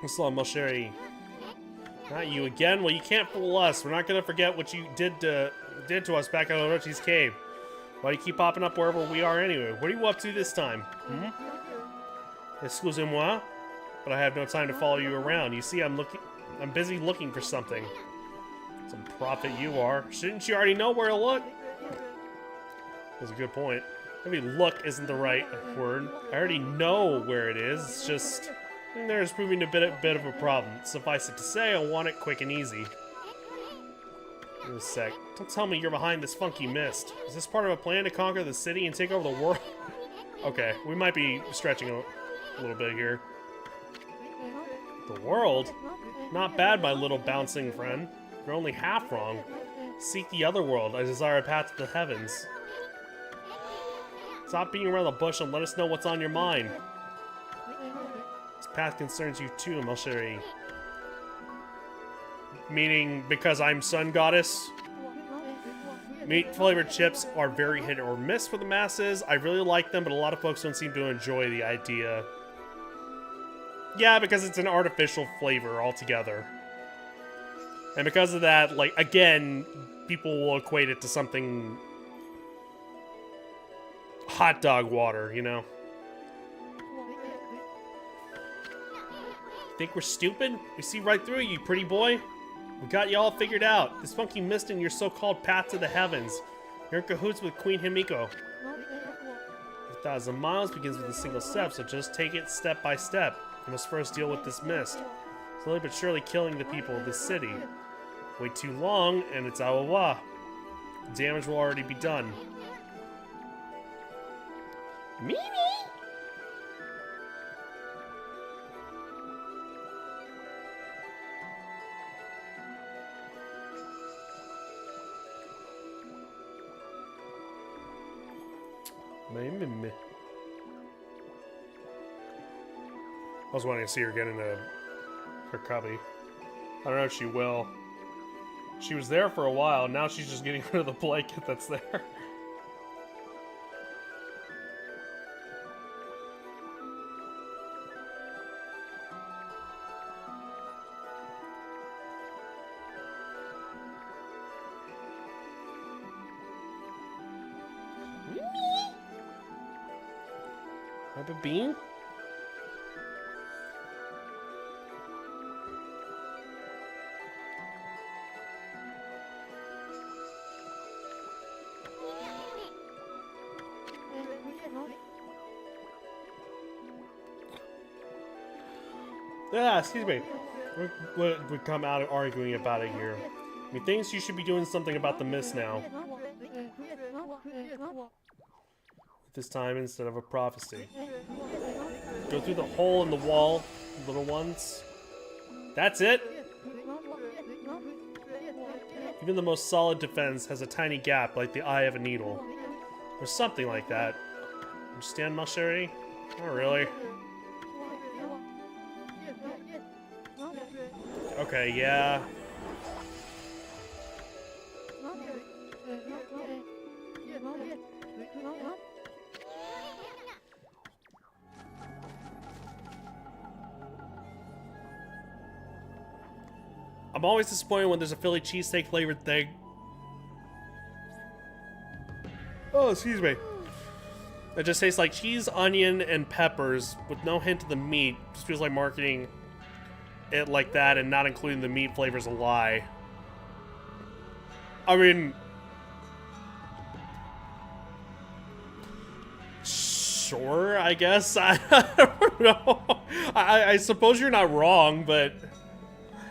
What's up, Mosheri? Not you again? Well, you can't fool us. We're not gonna forget what you did to us back at Orochi's cave. Why do you keep popping up wherever we are anyway? What are you up to this time? Hmm? Excusez-moi, but I have no time to follow you around. You see, I'm busy looking for something. Some prophet you are. Shouldn't you already know where to look? That's a good point. Maybe look isn't the right word. I already know where it is. It's just there's proving a bit of a problem. Suffice it to say, I want it quick and easy. Wait a sec. Don't tell me you're behind this funky mist. Is this part of a plan to conquer the city and take over the world? Okay, we might be stretching a little bit here. The world? Not bad, my little bouncing friend. You're only half wrong. Seek the other world. I desire a path to the heavens. Stop beating around the bush and let us know what's on your mind. This path concerns you too, Mosheri. Meaning, because I'm Sun Goddess? Meat-flavored chips are very hit or miss for the masses. I really like them, but a lot of folks don't seem to enjoy the idea. Yeah, because it's an artificial flavor altogether. And because of that, like, again, people will equate it to something... hot dog water, you know? Think we're stupid? We see right through you, pretty boy. We got you all figured out. This funky mist in your so-called path to the heavens. You're in cahoots with Queen Himiko. 1,000 miles begins with a single step, so just take it step by step. You must first deal with this mist. Slowly but surely killing the people of this city. Wait too long, and it's awawa. Damage will already be done. Mimi! Mimi. I was wanting to see her get into her cubby. I don't know if she will. She was there for a while, now she's just getting rid of the blanket that's there. Have a bean? Yeah, excuse me. We come out arguing about it here. Methinks you should be doing something about the mist now. This time instead of a prophecy. Go through the hole in the wall, little ones. That's it? Even the most solid defense has a tiny gap like the eye of a needle. Or something like that. Understand, ma chérie? Not really. Okay, yeah. I'm always disappointed when there's a Philly cheesesteak flavored thing. Oh, excuse me. It just tastes like cheese, onion, and peppers with no hint of the meat. Just feels like marketing it like that and not including the meat flavors a lie. I mean, sure, I guess. I don't know. I suppose you're not wrong, but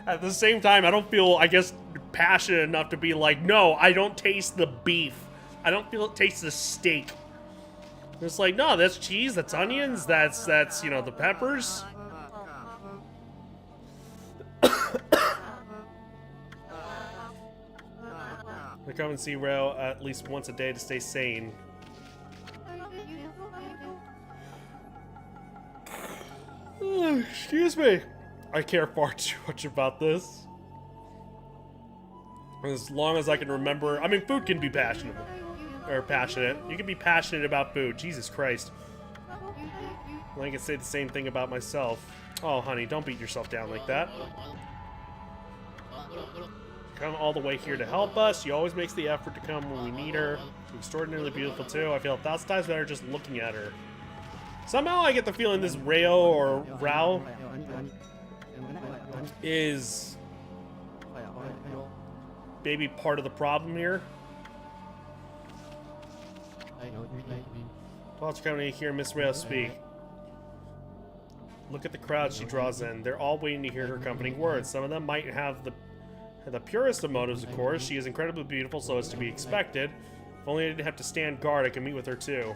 at the same time, I don't feel, I guess, passionate enough to be like, no, I don't taste the beef. I don't feel it tastes the steak. It's like, no, that's cheese, that's onions, that's you know, the peppers. I come and see Rail at least once a day to stay sane. Excuse me. I care far too much about this. As long as I can remember, I mean, food can be passionate. Or passionate. You can be passionate about food. Jesus Christ. I can say the same thing about myself. Oh, honey, don't beat yourself down like that. Come all the way here to help us. She always makes the effort to come when we need her. She's extraordinarily beautiful too. I feel 1,000 times better just looking at her. Somehow I get the feeling this Rao or Rao is maybe part of the problem here. Thoughts are coming to hear Miss Rao speak. Look at the crowd she draws in. They're all waiting to hear her comforting words. Some of them might have the purest of motives, of course. She is incredibly beautiful, so it's to be expected. If only I didn't have to stand guard, I could meet with her too.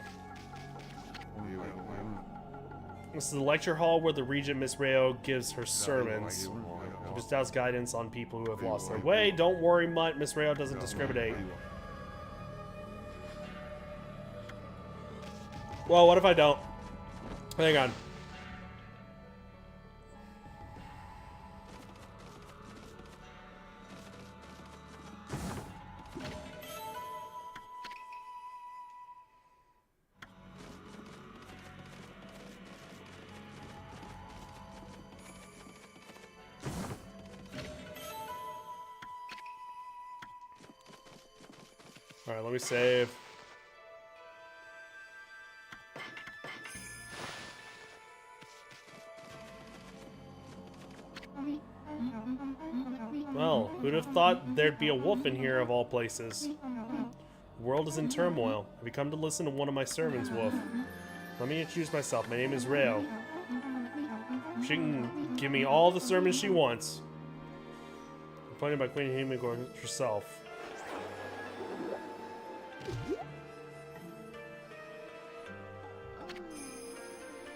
This is the lecture hall where the Regent Miss Rao gives her sermons. She bestows guidance on people who have lost their way. Don't worry, Mutt. Miss Rao doesn't discriminate. Well, what if I don't? Hang on. Alright, let me save. Well, who'd have thought there'd be a wolf in here of all places? The world is in turmoil. Have you come to listen to one of my sermons, Wolf? Let me introduce myself. My name is Rao. She can give me all the sermons she wants. Appointed by Queen Himiko herself.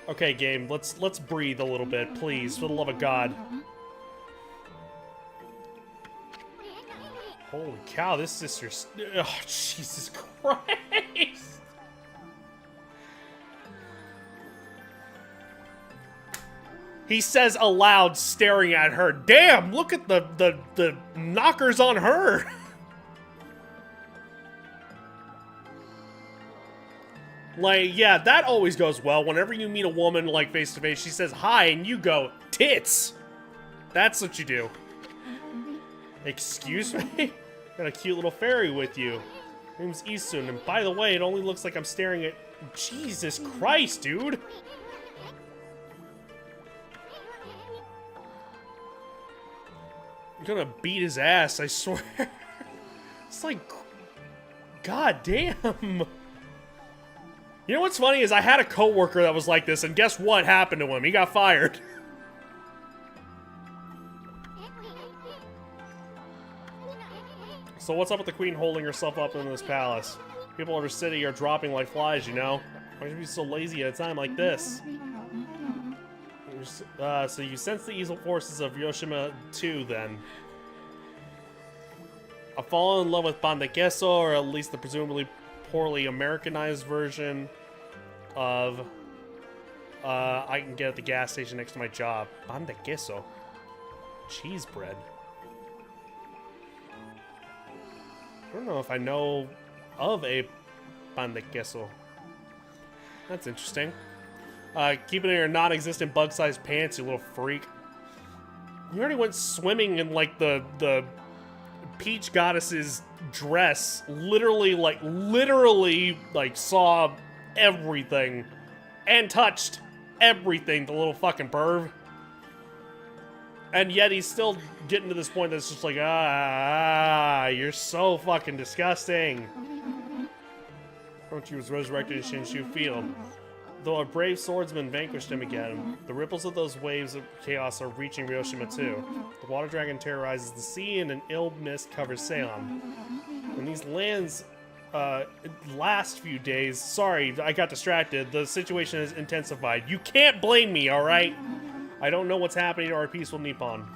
Okay, game, let's breathe a little bit, please, for the love of God. Holy cow, this sister's... Oh, Jesus Christ! He says aloud, staring at her, damn, look at the knockers on her! Like, yeah, that always goes well. Whenever you meet a woman, like, face to face, she says hi, and you go, tits! That's what you do. Excuse me? Got a cute little fairy with you. My name's Isun, and by the way, it only looks like I'm staring at... Jesus Christ, dude! I'm gonna beat his ass, I swear. It's like... God damn! You know what's funny is I had a coworker that was like this, and guess what happened to him? He got fired. So what's up with the queen holding herself up in this palace? People in her city are dropping like flies, you know? Why should you be so lazy at a time like this? So you sense the evil forces of Yoshima too, then. I've fallen in love with Bandakeso, or at least the presumably poorly Americanized version of I can get at the gas station next to my job. Bandakeso. Cheese bread. I don't know if I know of a pan de queso. That's interesting. Keep it in your non-existent bug-sized pants, you little freak. You already went swimming in, like, the Peach Goddess's dress. Literally, like, saw everything. And touched everything, the little fucking perv. And yet he's still getting to this point that's just like, you're so fucking disgusting. Orochi was resurrected in Shinshu Field. Though a brave swordsman vanquished him again, the ripples of those waves of chaos are reaching Ryoshima too. The water dragon terrorizes the sea and an ill mist covers Seon. In these lands, last few days, sorry, I got distracted, the situation has intensified. You can't blame me, alright? I don't know what's happening to our peaceful Nippon.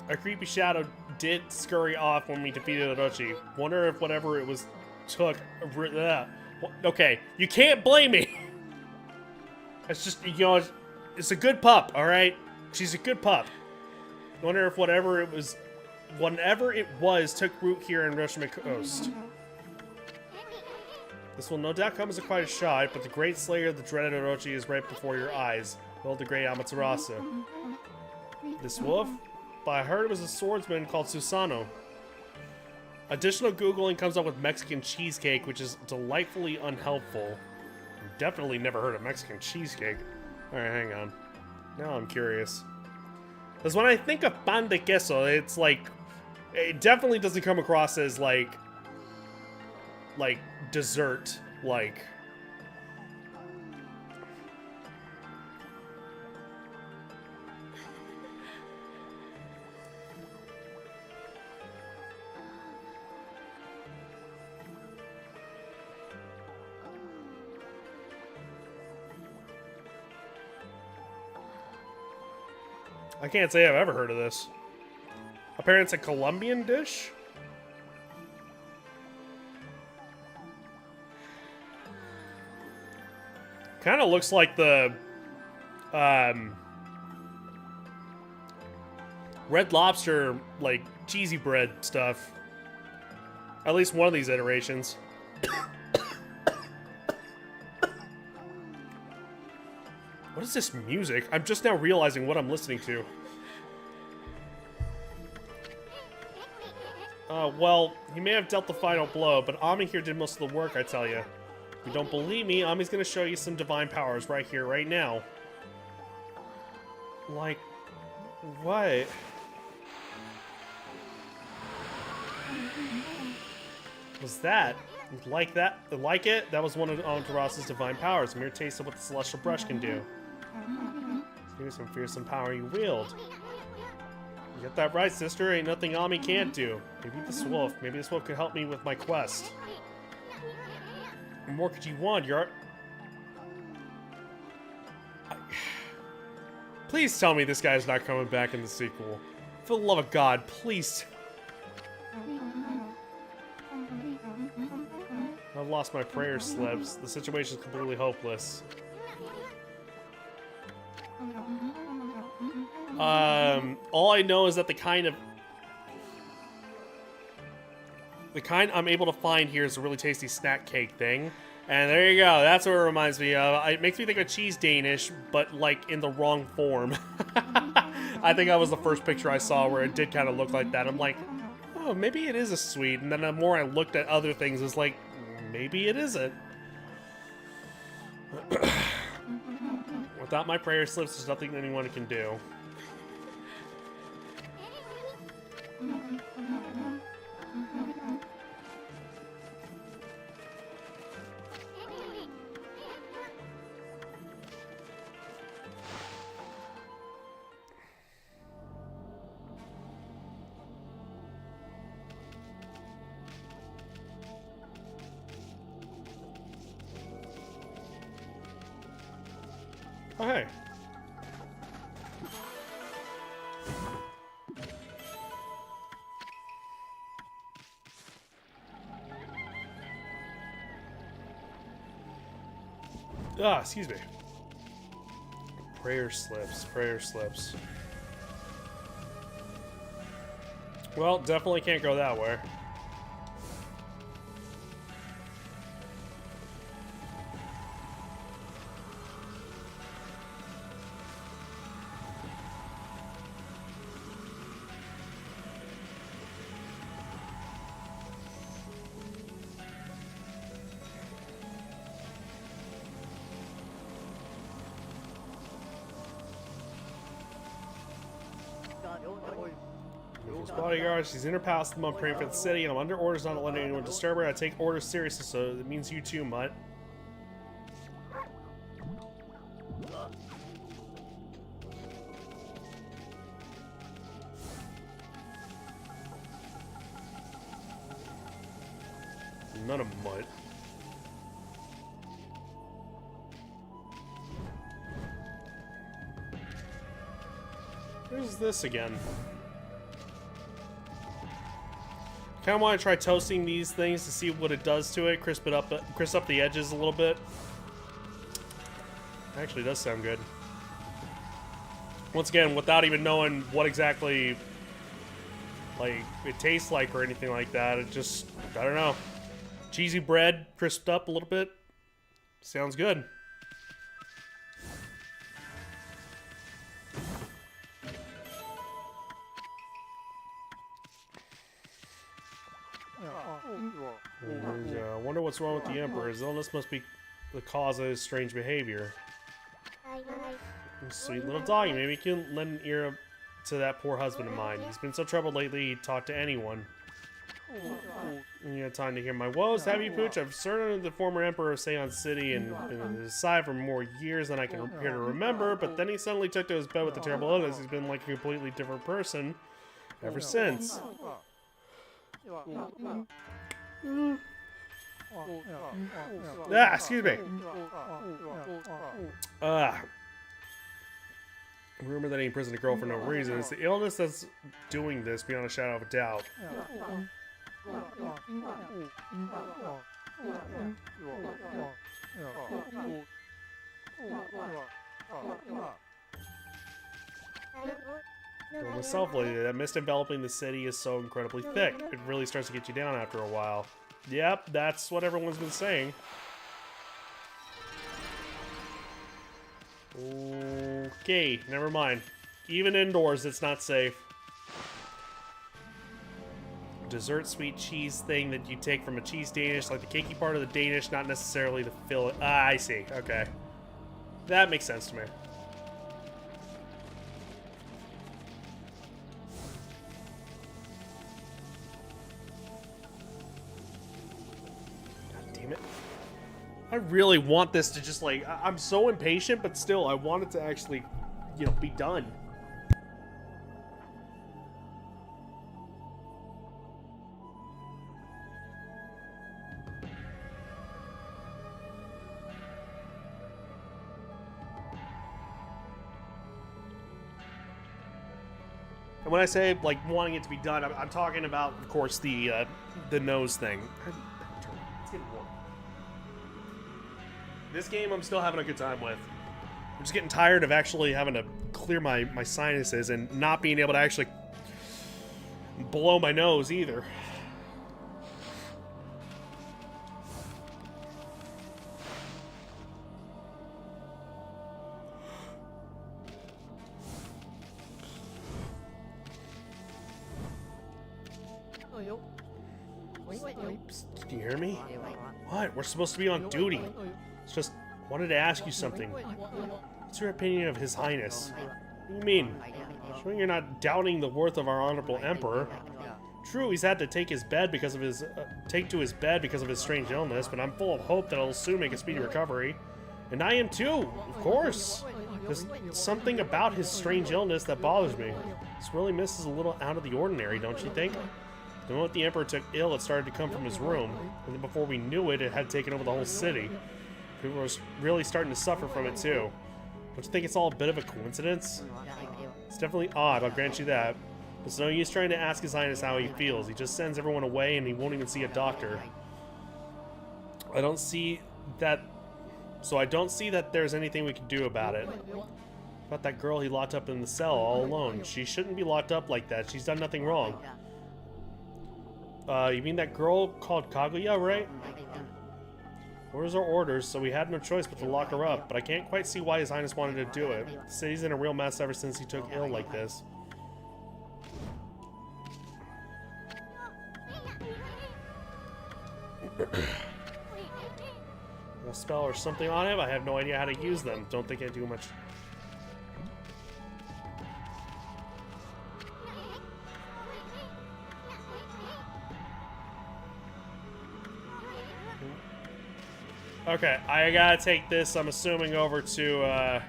A creepy shadow did scurry off when we defeated Orochi. Wonder if whatever it was took... Okay, you can't blame me! It's just, you know, it's a good pup, alright? She's a good pup. Wonder if whatever it was took root here in Hiroshima Coast. This will no doubt come as quite a shock, but the great slayer of the dreaded Orochi is right before your eyes. Well, the great Amaterasu. This wolf? But I heard it was a swordsman called Susano. Additional Googling comes up with Mexican cheesecake, which is delightfully unhelpful. I've definitely never heard of Mexican cheesecake. Alright, hang on. Now I'm curious. Because when I think of pan de queso, it's like... It definitely doesn't come across as like dessert, like... I can't say I've ever heard of this. Apparently it's a Colombian dish? Kind of looks like the Red Lobster, like, cheesy bread stuff. At least one of these iterations. What is this music? I'm just now realizing what I'm listening to. Well, he may have dealt the final blow, but Ami here did most of the work, I tell you. If you don't believe me, Ami's gonna show you some divine powers right here, right now. Like, what? Was that? Like that? Like it? That was one of Amaterasu's divine powers, a mere taste of what the celestial brush can do. Give me some fearsome power you wield. You get that right, sister. Ain't nothing Ami can't do. Maybe this wolf. Maybe this wolf could help me with my quest. What more could you want? Please tell me this guy's not coming back in the sequel. For the love of God, please. I've lost my prayer slips. The situation's completely hopeless. All I know is that the kind I'm able to find here is a really tasty snack cake thing. And there you go, that's what it reminds me of. It makes me think of cheese Danish, but like in the wrong form. I think that was the first picture I saw where it did kind of look like that. I'm like, oh, maybe it is a suite. And then the more I looked at other things, it's like, maybe it isn't. Without my prayer slips, there's nothing anyone can do. Oh, hey. Ah, excuse me. Prayer slips, prayer slips. Well, definitely can't go that way. Bodyguards, she's in her palace at the moment praying for the city, and I'm under orders not to let anyone disturb her. I take orders seriously, so it means you too, Mutt. None of Mutt. Where's this again? Kind of want to try toasting these things to see what it does to it, crisp up the edges a little bit. Actually, does sound good. Once again, without even knowing what exactly like it tastes like or anything like that, it just, I don't know. Cheesy bread, crisped up a little bit. Sounds good. I wonder what's wrong with the Emperor. His illness must be the cause of his strange behavior. Sweet little doggy. Maybe you can lend an ear to that poor husband of mine. He's been so troubled lately he'd talk to anyone. You had time to hear my woes, have you, Pooch? I've served under the former Emperor of Seon City and been at his side for more years than I can appear to remember, but then he suddenly took to his bed with a terrible illness. He's been like a completely different person ever since. Ah, excuse me. Rumor that he imprisoned a girl for no reason. It's the illness that's doing this, beyond a shadow of a doubt. For myself, lately, that mist enveloping the city is so incredibly thick. It really starts to get you down after a while. Yep, that's what everyone's been saying. Okay, never mind. Even indoors, it's not safe. Dessert sweet cheese thing that you take from a cheese Danish, like the cakey part of the Danish, not necessarily the fillet. Ah, I see. Okay. That makes sense to me. God damn it. I really want this to just, like, I'm so impatient, but still, I want it to actually, you know, be done. And when I say, like, wanting it to be done, I'm talking about, of course, the nose thing. It's getting warm. This game I'm still having a good time with. I'm just getting tired of actually having to clear my sinuses and not being able to actually blow my nose either. Can you hear me? What? We're supposed to be on duty. It's just wanted to ask you something. What's your opinion of His Highness? What do you mean? Sure you're not doubting the worth of our honorable emperor. True, he's had to take to his bed because of his strange illness, but I'm full of hope that he'll soon make a speedy recovery. And I am too, of course. There's something about his strange illness that bothers me. This really misses a little out of the ordinary, don't you think? The moment the Emperor took ill, it started to come from his room, and then before we knew it, it had taken over the whole city. People were really starting to suffer from it too. Don't you think it's all a bit of a coincidence? It's definitely odd, I'll grant you that. There's no use trying to ask His Highness how he feels. He just sends everyone away and he won't even see a doctor. I don't see that there's anything we can do about it. About that girl he locked up in the cell all alone. She shouldn't be locked up like that. She's done nothing wrong. You mean that girl called Kaguya, right? Orders are orders, so we had no choice but to lock her up, but I can't quite see why His Highness wanted to do it. The city's in a real mess ever since he took ill like this. A spell or something on him? I have no idea how to use them. Don't think I do much. Okay, I gotta take this, I'm assuming, over to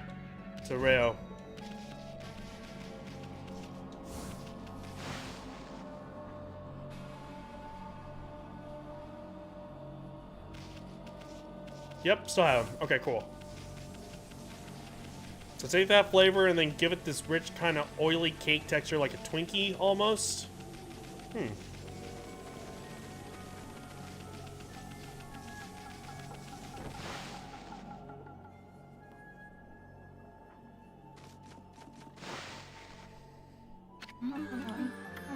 Rio. Yep, still have them. Okay, cool. So take that flavor and then give it this rich kind of oily cake texture like a Twinkie almost.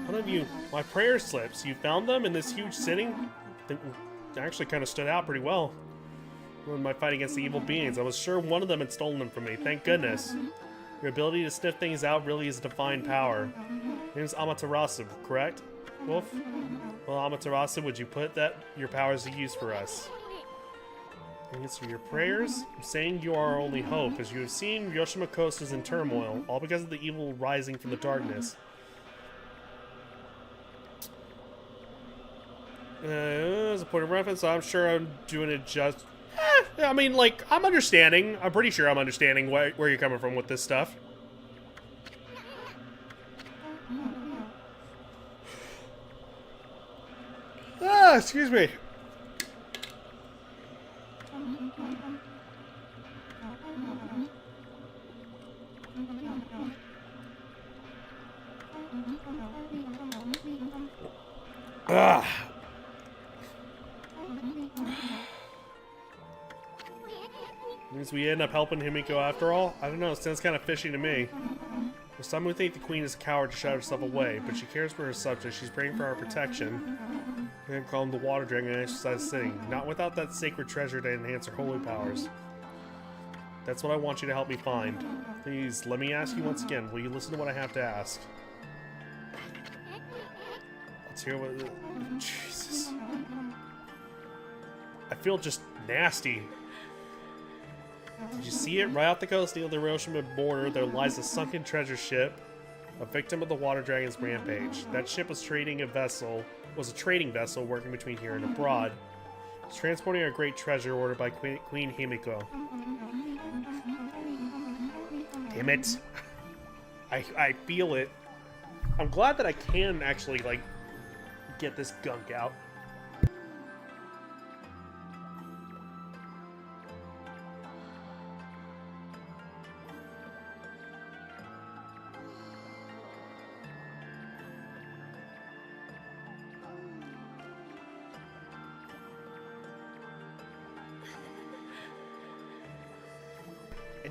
One of you, my prayer slips, you found them in this huge sitting? They actually kind of stood out pretty well. In my fight against the evil beings, I was sure one of them had stolen them from me. Thank goodness. Your ability to sniff things out really is a divine power. Your name's Amaterasu, correct, Wolf? Well, Amaterasu, would you put your powers to use for us? Answer your prayers? I'm saying you are our only hope, as you have seen, Yoshima Coast is in turmoil, all because of the evil rising from the darkness. As a point of reference, I'm sure I'm doing it just... I mean, like, I'm understanding. I'm pretty sure I'm understanding where you're coming from with this stuff. Ah, excuse me. Ah. Means we end up helping Himiko after all? I don't know, it sounds kind of fishy to me. There's some who think the queen is a coward to shut herself away, but she cares for her subjects. She's praying for our protection. We're gonna call him the Water Dragon and exercise sitting. Not without that sacred treasure to enhance her holy powers. That's what I want you to help me find. Please, let me ask you once again, will you listen to what I have to ask? Let's hear what... Jesus. I feel just nasty. Did you see it? Right off the coast near the Hiroshima border, there lies a sunken treasure ship, a victim of the Water Dragon's rampage. That ship was a trading vessel working between here and abroad. It's transporting a great treasure ordered by Queen Himiko. Damn it. I feel it. I'm glad that I can actually, like, get this gunk out.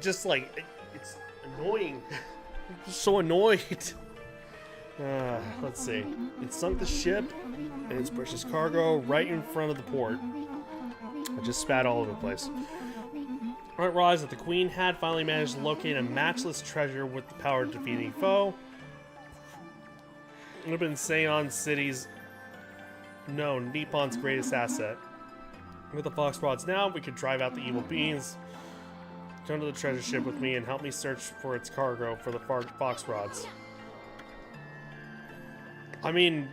Just like it's annoying. I'm just so annoyed. Let's see. It sunk the ship and its precious cargo right in front of the port. I just spat all over the place. I didn't realize that the queen had finally managed to locate a matchless treasure with the power of defeating foe. It would have been Seon City's known Nippon's greatest asset. With the fox rods now, we could drive out the evil beings. Come to the treasure ship with me and help me search for its cargo for the fox rods. I mean,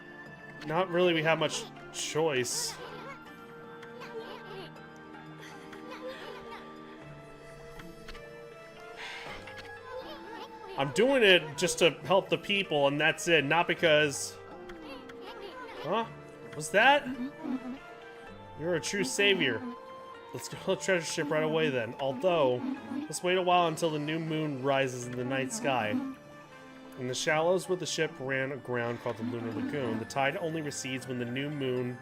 not really we have much choice. I'm doing it just to help the people, and that's it. Not because... Huh? Was that? You're a true savior. Let's go to the treasure ship right away then. Although, let's wait a while until the new moon rises in the night sky. In the shallows where the ship ran aground called the Lunar Lagoon, the tide only recedes when the new moon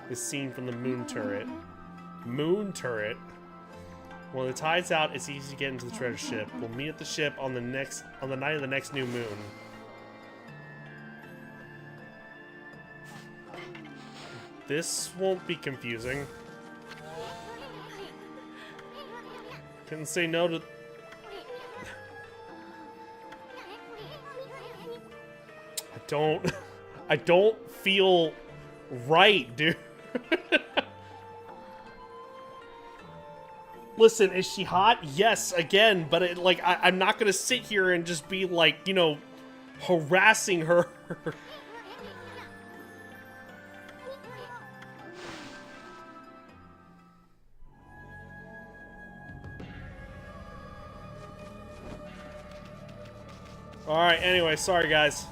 is seen from the moon turret. Moon turret? When the tide's out, it's easy to get into the treasure ship. We'll meet at the ship on the night of the next new moon. This won't be confusing. Couldn't say no to... I don't feel right, dude. Listen, is she hot? Yes, again, but I'm not gonna sit here and just be like, you know, harassing her. Alright, anyway, sorry guys.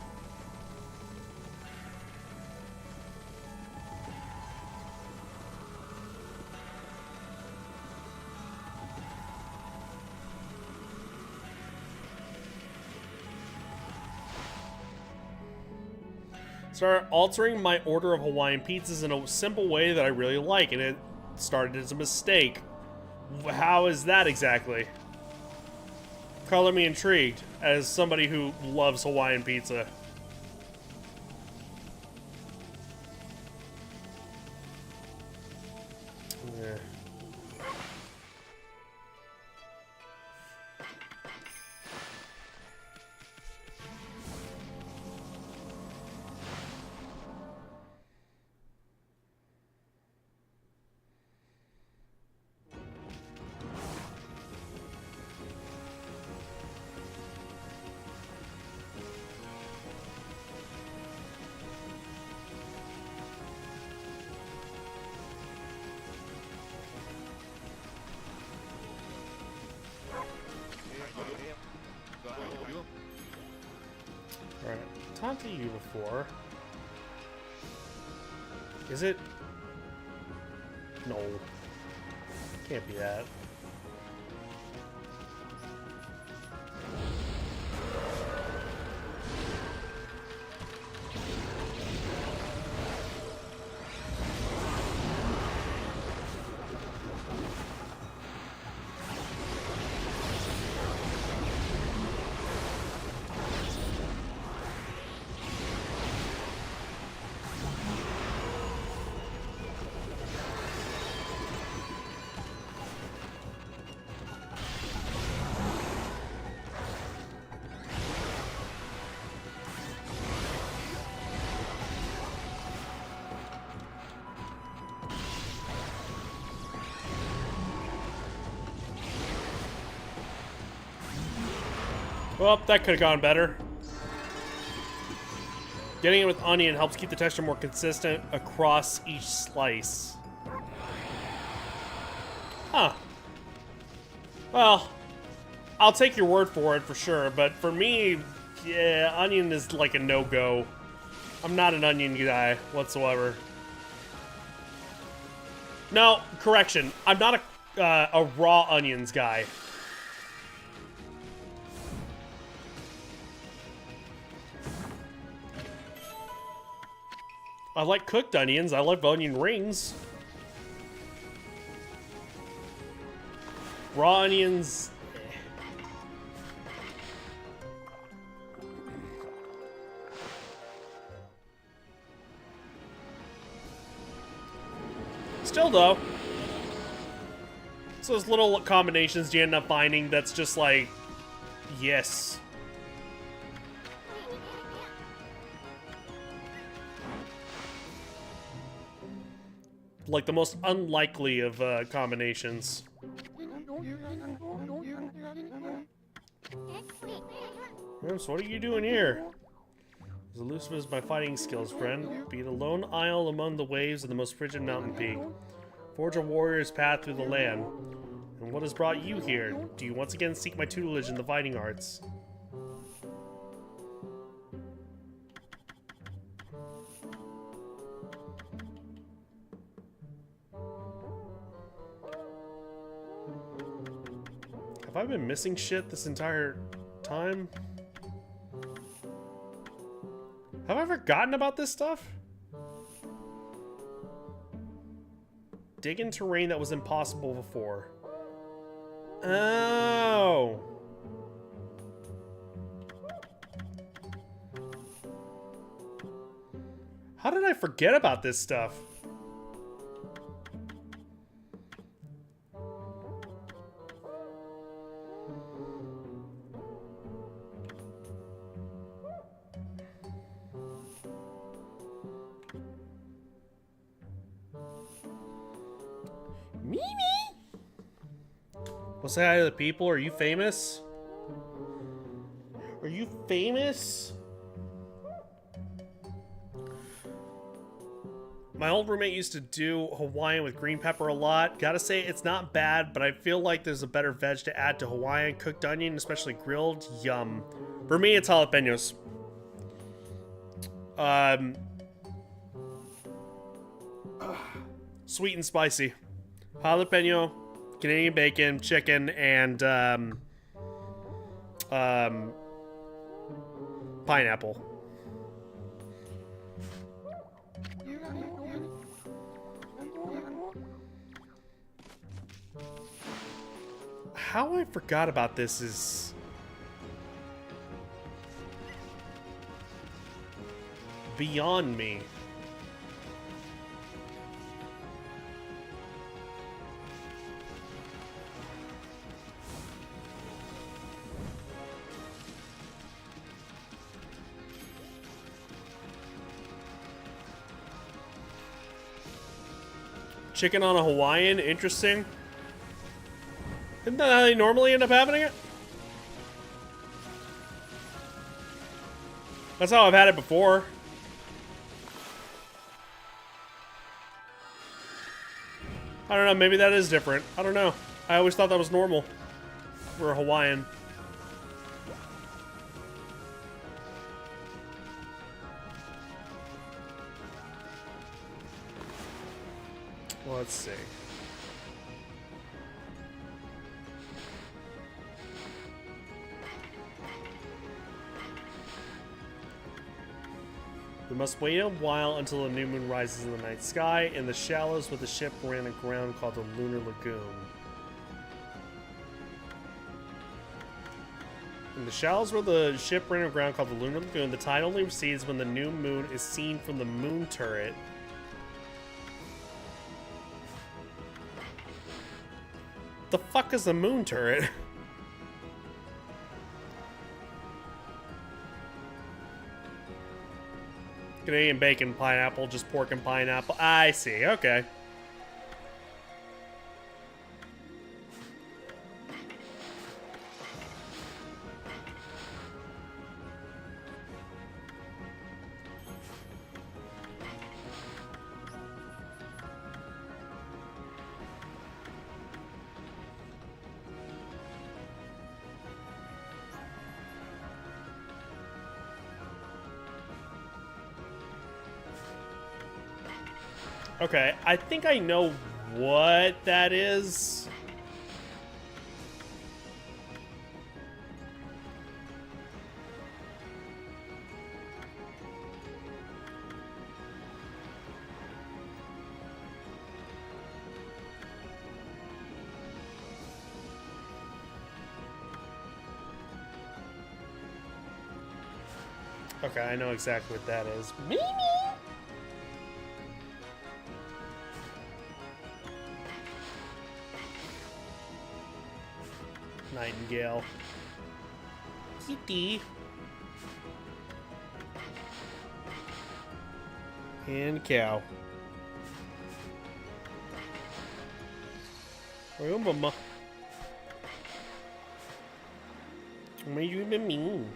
Start altering my order of Hawaiian pizzas in a simple way that I really like, and it started as a mistake. How is that exactly? Color me intrigued, as somebody who loves Hawaiian pizza. Yeah. Alright, talked to you before. Is it? No. Can't be that. Well, that could have gone better. Getting it with onion helps keep the texture more consistent across each slice. Huh. Well, I'll take your word for it for sure, but for me, yeah, onion is like a no-go. I'm not an onion guy whatsoever. No, correction. I'm not a raw onions guy. I like cooked onions. I love onion rings. Raw onions... Still, though, it's those little combinations you end up finding that's just like, yes. like the most unlikely of combinations. So what are you doing here? As elusive as my fighting skills, friend. Be the lone isle among the waves of the most frigid mountain peak. Forge a warrior's path through the land. And what has brought you here? Do you once again seek my tutelage in the fighting arts? Have I been missing shit this entire time? Have I forgotten about this stuff? Dig in terrain that was impossible before. Oh. How did I forget about this stuff? Well, say hi to the people. Are you famous? Are you famous? My old roommate used to do Hawaiian with green pepper a lot. Gotta say, it's not bad, but I feel like there's a better veg to add to Hawaiian. Cooked onion, especially grilled. Yum. For me, it's jalapenos. Sweet and spicy. Jalapeno, Canadian bacon, chicken, and pineapple. How I forgot about this is beyond me. Chicken on a Hawaiian, interesting. Isn't that how they normally end up having it? That's how I've had it before. I don't know, maybe that is different. I don't know. I always thought that was normal for a Hawaiian. Let's see. We must wait a while until the new moon rises in the night sky in the shallows where the ship ran aground called the Lunar Lagoon. In the shallows where the ship ran aground called the Lunar Lagoon, the tide only recedes when the new moon is seen from the moon turret. The fuck is the moon turret? Canadian bacon, pineapple, just pork and pineapple. I see, okay. Okay, I think I know what that is. Okay, I know exactly what that is. Mimi! Nightingale. Kitty. And cow. Oh, mama. What do you even mean?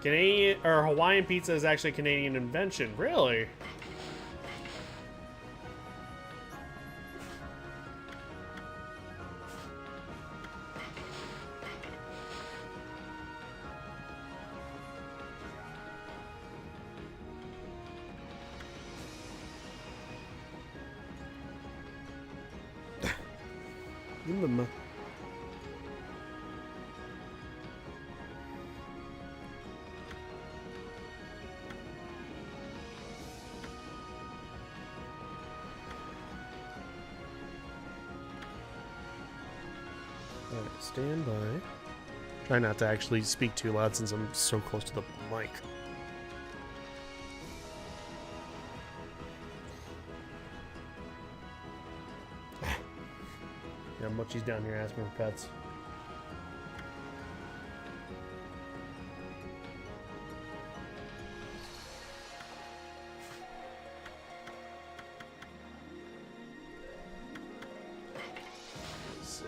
Canadian or Hawaiian pizza is actually a Canadian invention. Really? Alright, stand by. Try not to actually speak too loud since I'm so close to the mic. Yeah, Mochi's down here asking for pets. Let's see.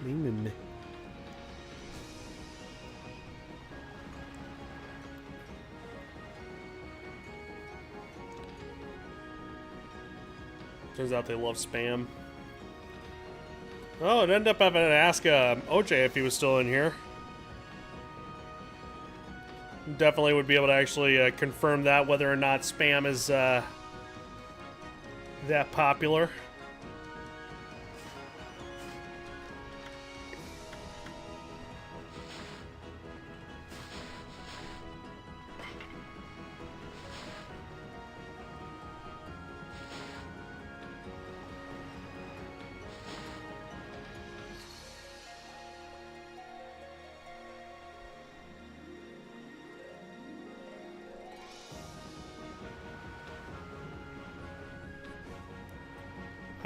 Lemon. Turns out they love spam. Oh, it ended up having to ask OJ if he was still in here. Definitely would be able to actually confirm that, whether or not spam is that popular.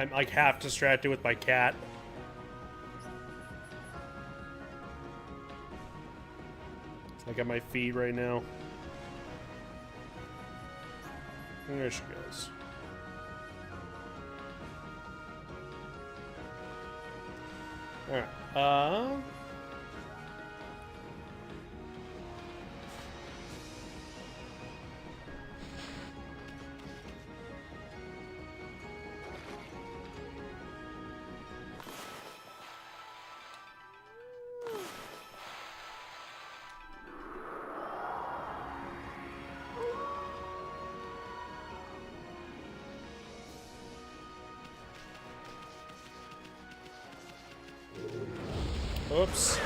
I'm like half distracted with my cat. Like at my feet right now. There she goes. Alright. Oops.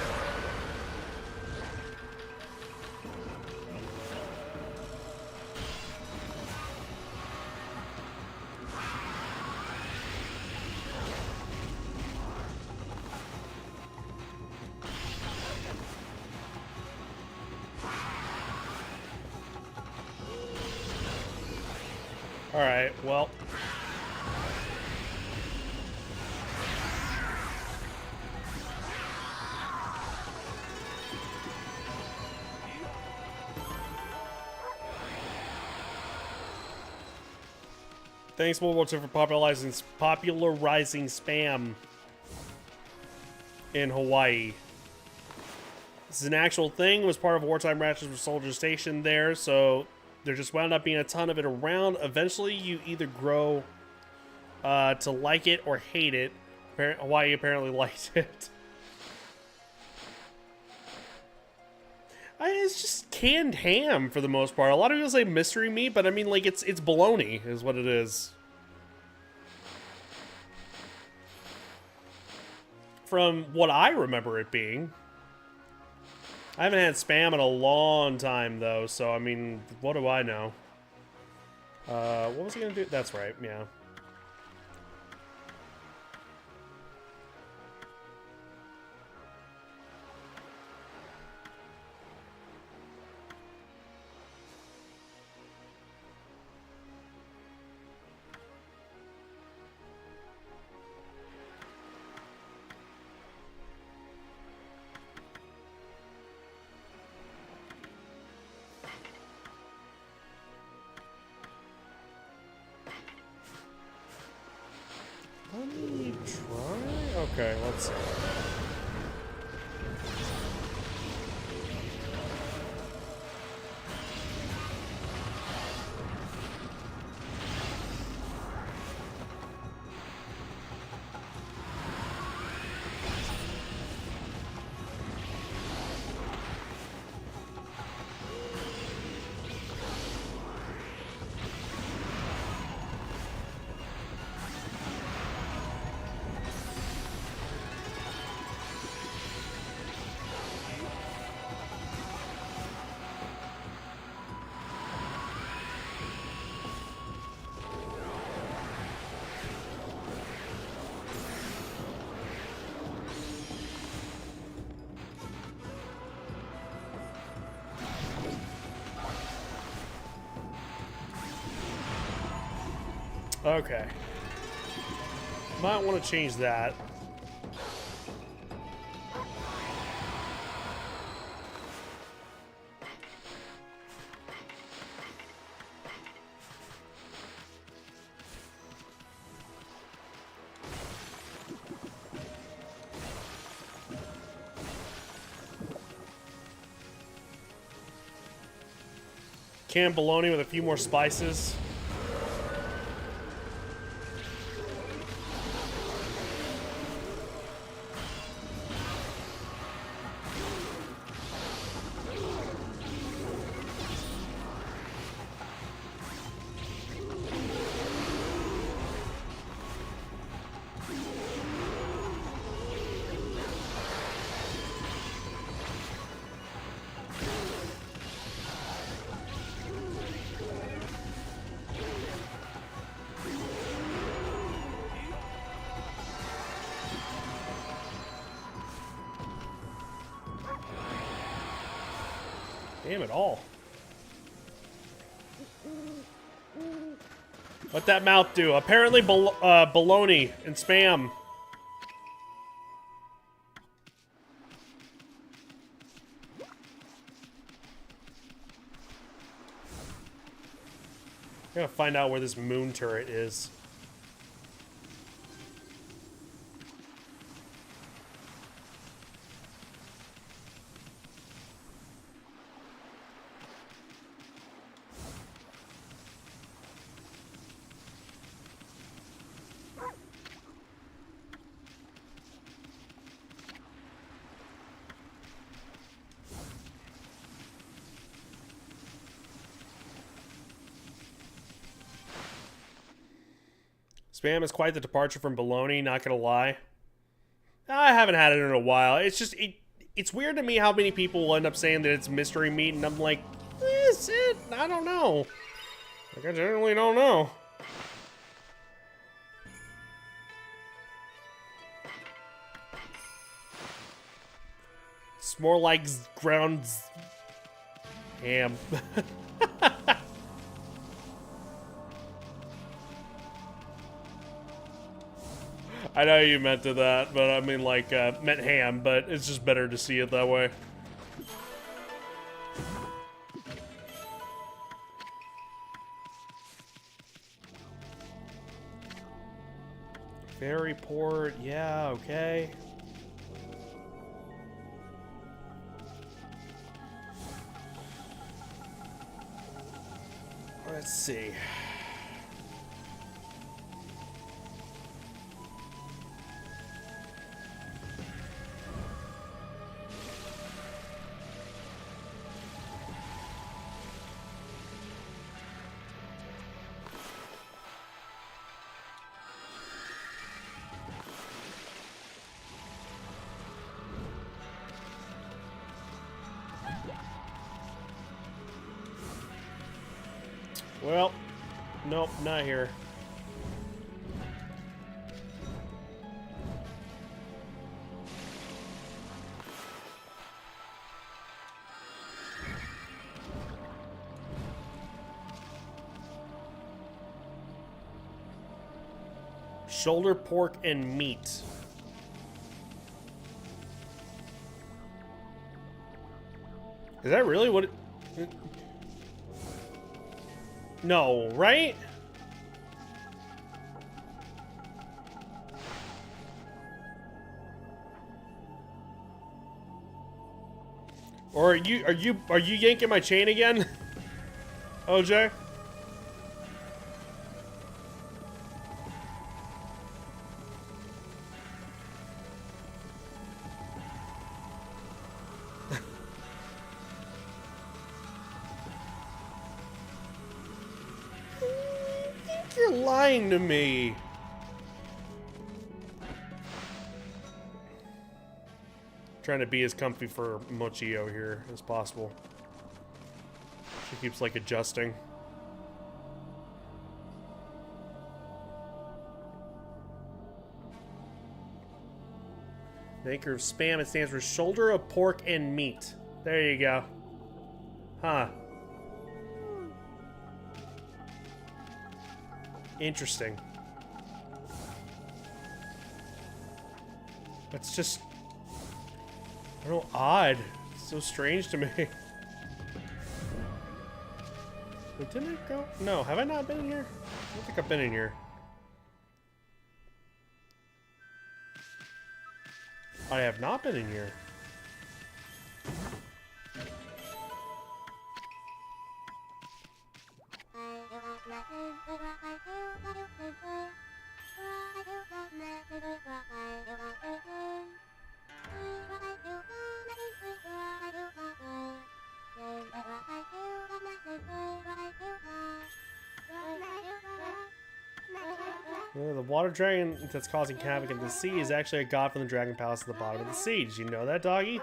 All right, well. Thanks, World War II, for popularizing spam in Hawaii. This is an actual thing. It was part of wartime rations for soldiers stationed there, so there just wound up being a ton of it around. Eventually, you either grow to like it or hate it. Hawaii apparently liked it. It's just canned ham for the most part. A lot of people say mystery meat, but I mean, like, it's bologna is what it is. From what I remember it being. I haven't had spam in a long time, though, so, I mean, what do I know? What was he gonna do? That's right, yeah. Let me try. Okay, let's see. Okay. Might want to change that. Canned bologna with a few more spices. Damn it all. What'd that mouth do? Apparently baloney and spam. I gotta find out where this moon turret is. Spam is quite the departure from bologna, not gonna lie. I haven't had it in a while. It's just, it's weird to me how many people will end up saying that it's mystery meat, and I'm like, is it? I don't know. Like, I generally don't know. It's more like ground ham. I know you meant to that, but I mean, like, meant ham, but it's just better to see it that way. Ferry port, yeah, okay. Let's see. Well, Nope, not here. Shoulder, pork, and meat. Is that really what it... No, right? Or are you yanking my chain again? OJ? You're lying to me. Trying to be as comfy for Mochio here as possible. She keeps like adjusting. Maker of spam, it stands for shoulder of pork and meat. There you go. Huh. Interesting. That's just... I don't know, odd. It's so strange to me. But didn't I go? No, have I not been in here? I don't think I've been in here. I have not been in here. The water dragon that's causing havoc in the sea is actually a god from the dragon palace at the bottom of the sea. Did you know that, doggy?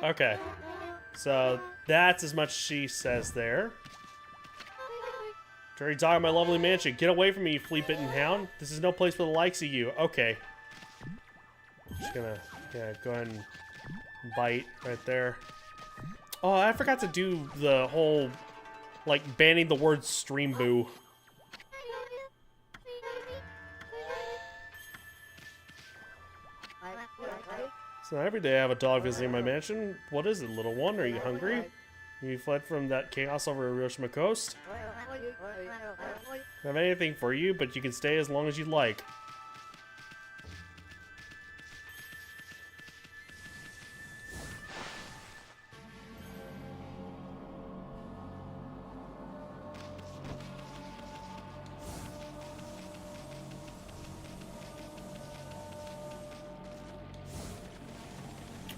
Okay. So that's as much as she says there. Dirty dog in my lovely mansion. Get away from me, you flea-bitten hound. This is no place for the likes of you. Okay. Just gonna go ahead and bite right there. Oh, I forgot to do the whole, like, banning the word stream boo. So every day I have a dog visiting my mansion. What is it, little one? Are you hungry? You fled from that chaos over Hiroshima coast? I don't have anything for you, but you can stay as long as you like.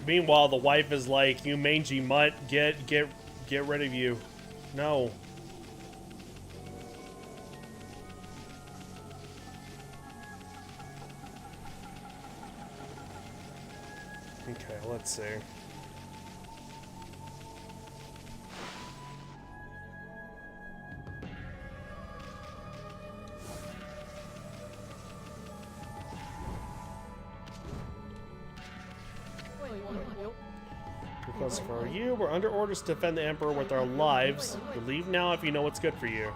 Meanwhile, the wife is like, "You mangy mutt, get rid of you." No. Okay, let's see. Because for you, we're under orders to defend the Emperor with our lives. You leave now if you know what's good for you.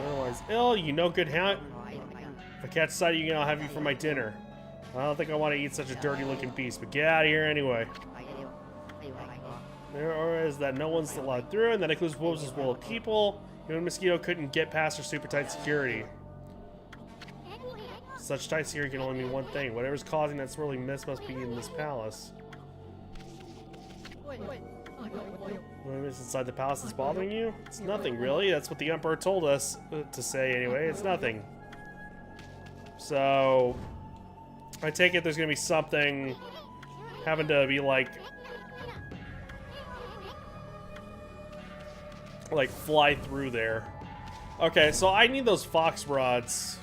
Otherwise ill, you know good hound. If I catch sight of you, I'll have you for my dinner. I don't think I want to eat such a dirty-looking beast, but get out of here anyway. There is that no one's allowed through, and that includes wolves as well as people. Even Mosquito couldn't get past her super tight security. Such tight security can only mean one thing. Whatever's causing that swirling mist must be in this palace. What is inside the palace that's bothering you? It's nothing, really. That's what the Emperor told us to say anyway. It's nothing. So, I take it there's gonna be something having to be like like, fly through there. Okay, so I need those fox rods.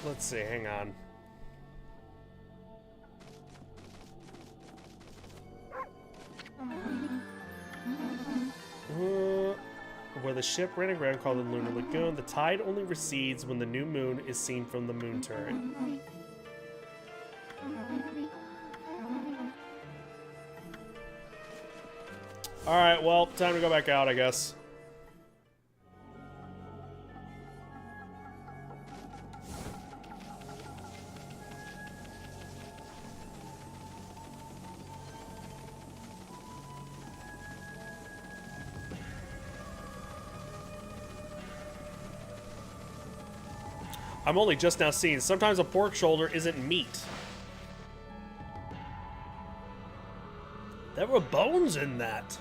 Let's see, hang on. Where the ship ran aground called the Lunar Lagoon, the tide only recedes when the new moon is seen from the moon turret. Alright, well, time to go back out, I guess. I'm only just now seeing, sometimes a pork shoulder isn't meat. There were bones in that.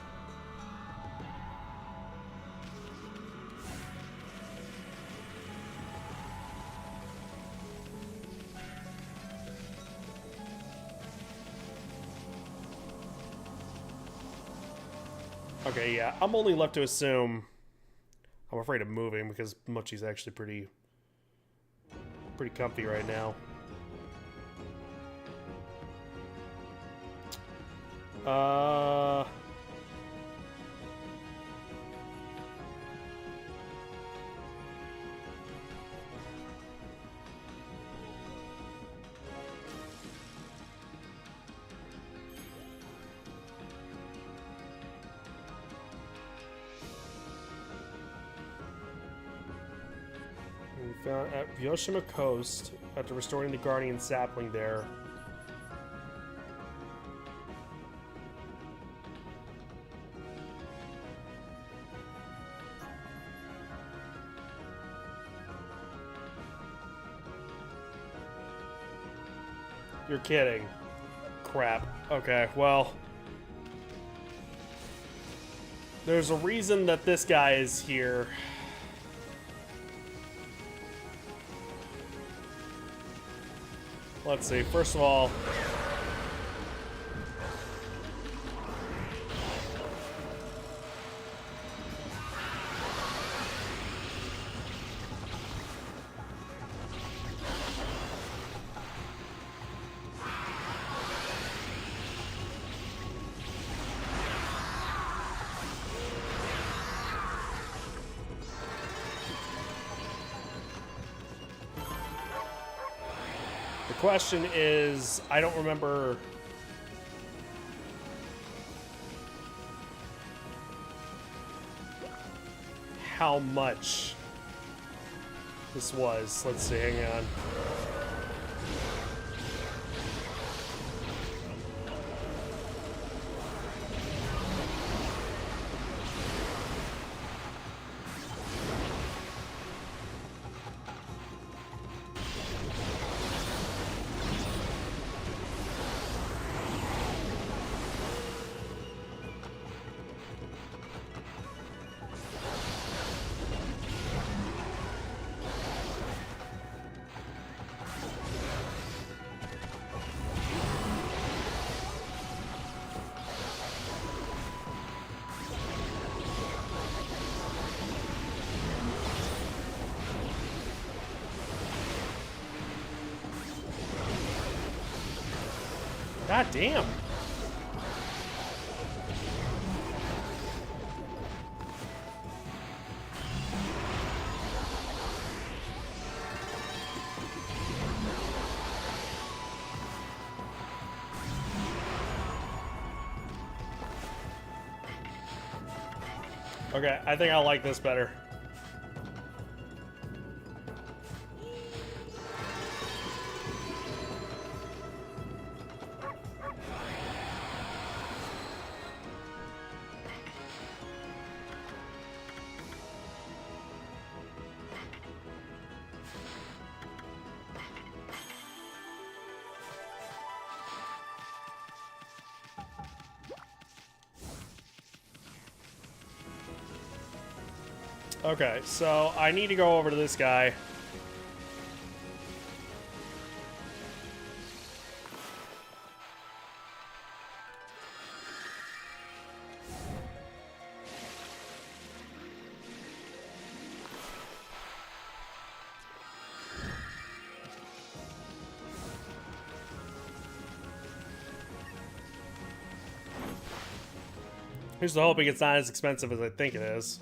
Okay, yeah, I'm only left to assume. I'm afraid of moving because Mochi's actually pretty comfy right now. Found at Yoshima Coast after restoring the Guardian sapling there. You're kidding. Crap. Okay, well. There's a reason that this guy is here. Let's see, first of all... The question is, I don't remember how much this was. Let's see, hang on. God damn. Okay, I think I like this better. Okay, so I need to go over to this guy. Here's the hoping it's not as expensive as I think it is.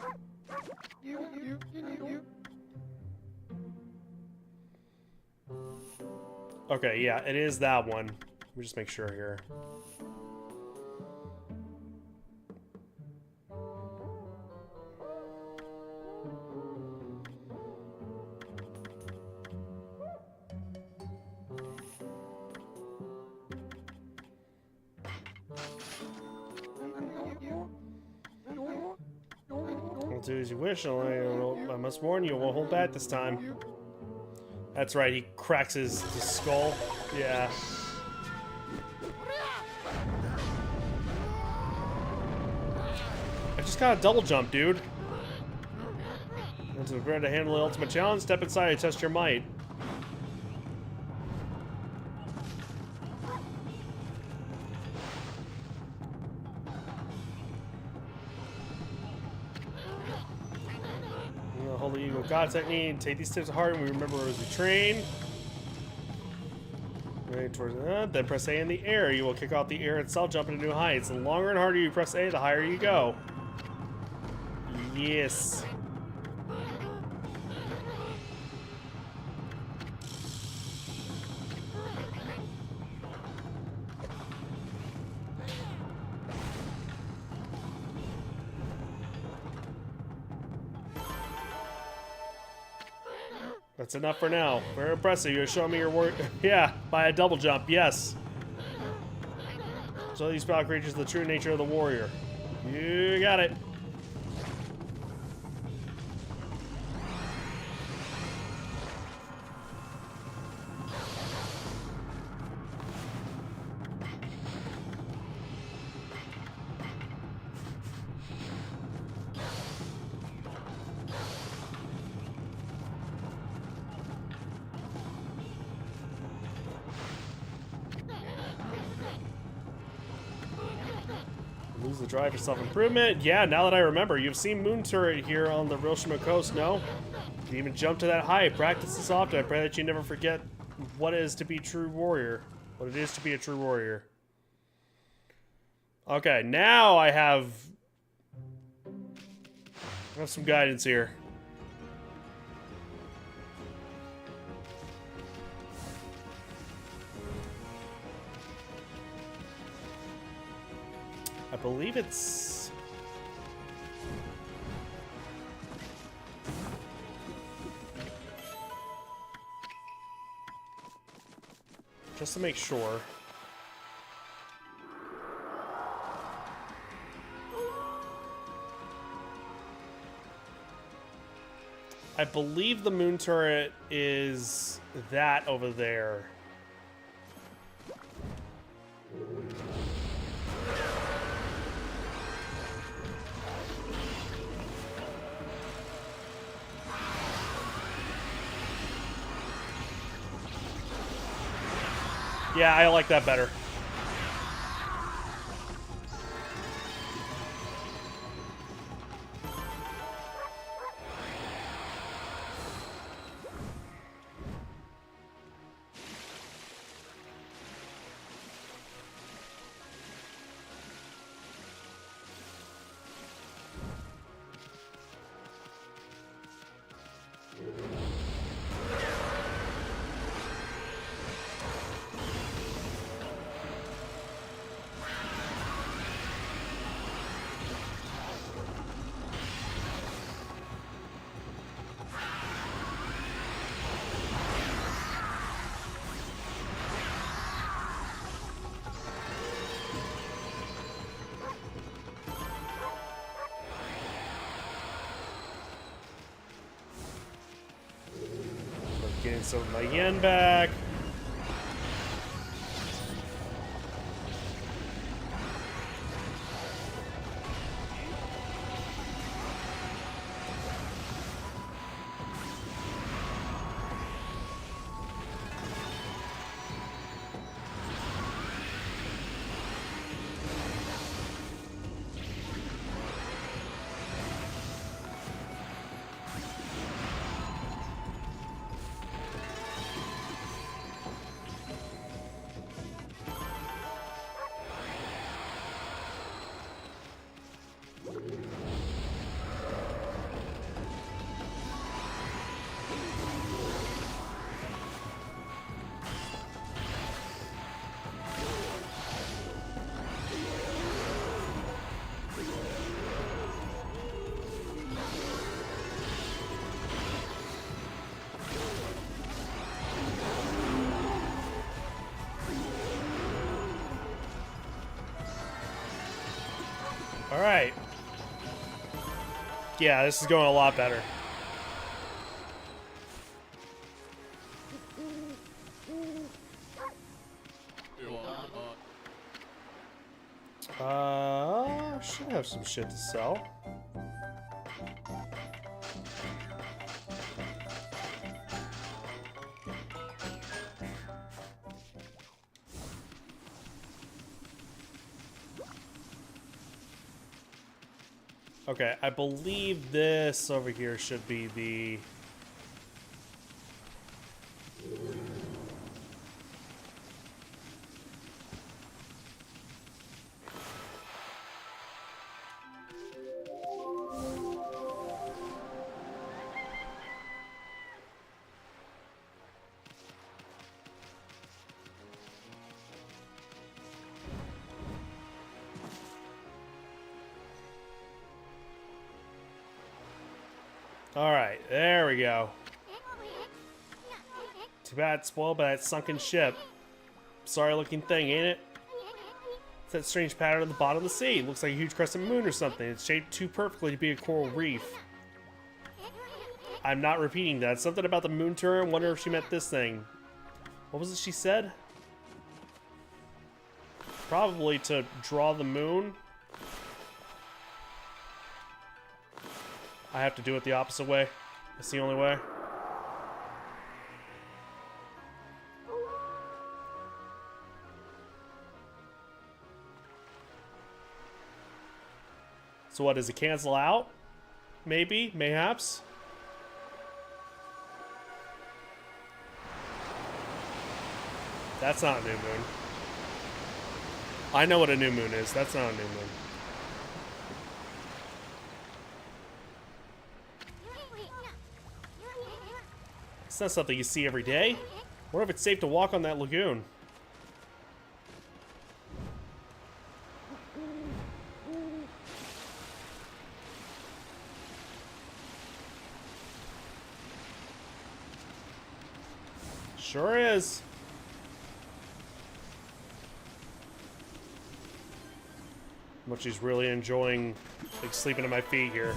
Okay, yeah, it is that one. Let me just make sure here. I'll do as you wish. I must warn you, I won't hold back this time. That's right, he cracks his skull. Yeah. I just got a double jump, dude. To prepare to handle the ultimate challenge, step inside and test your might. Hold the eagle god technique. Take these tips to heart and we remember as we train. Right towards then press A in the air. You will kick off the air itself, jump into new heights. The longer and harder you press A, the higher you go. Yes. That's enough for now. Very impressive. You're showing me your work. Yeah, by a double jump. Yes. So these foul creatures the true nature of the warrior. You got it. Lose the drive for self-improvement. Yeah, now that I remember, you've seen Moon Turret here on the Hiroshima coast, no? You even jump to that height. Practice this often. I pray that you never forget what it is to be a true warrior. What it is to be a true warrior. Okay, now I have some guidance here. I believe it's... just to make sure. I believe the moon turret is that over there. Yeah, I like that better. Getting some of my yen back. Yeah, this is going a lot better. Should have some shit to sell. Okay, I believe this over here should be the... Alright, there we go. Too bad it's spoiled by that sunken ship. Sorry looking thing, ain't it? It's that strange pattern at the bottom of the sea. It looks like a huge crescent moon or something. It's shaped too perfectly to be a coral reef. I'm not repeating that. Something about the moon turn. Wonder if she meant this thing. What was it she said? Probably to draw the moon. I have to do it the opposite way. That's the only way. So what, does it cancel out? Maybe, mayhaps. That's not a new moon. I know what a new moon is. That's not a new moon. It's not something you see every day. What if it's safe to walk on that lagoon? Sure is. But she's really enjoying like sleeping at my feet here.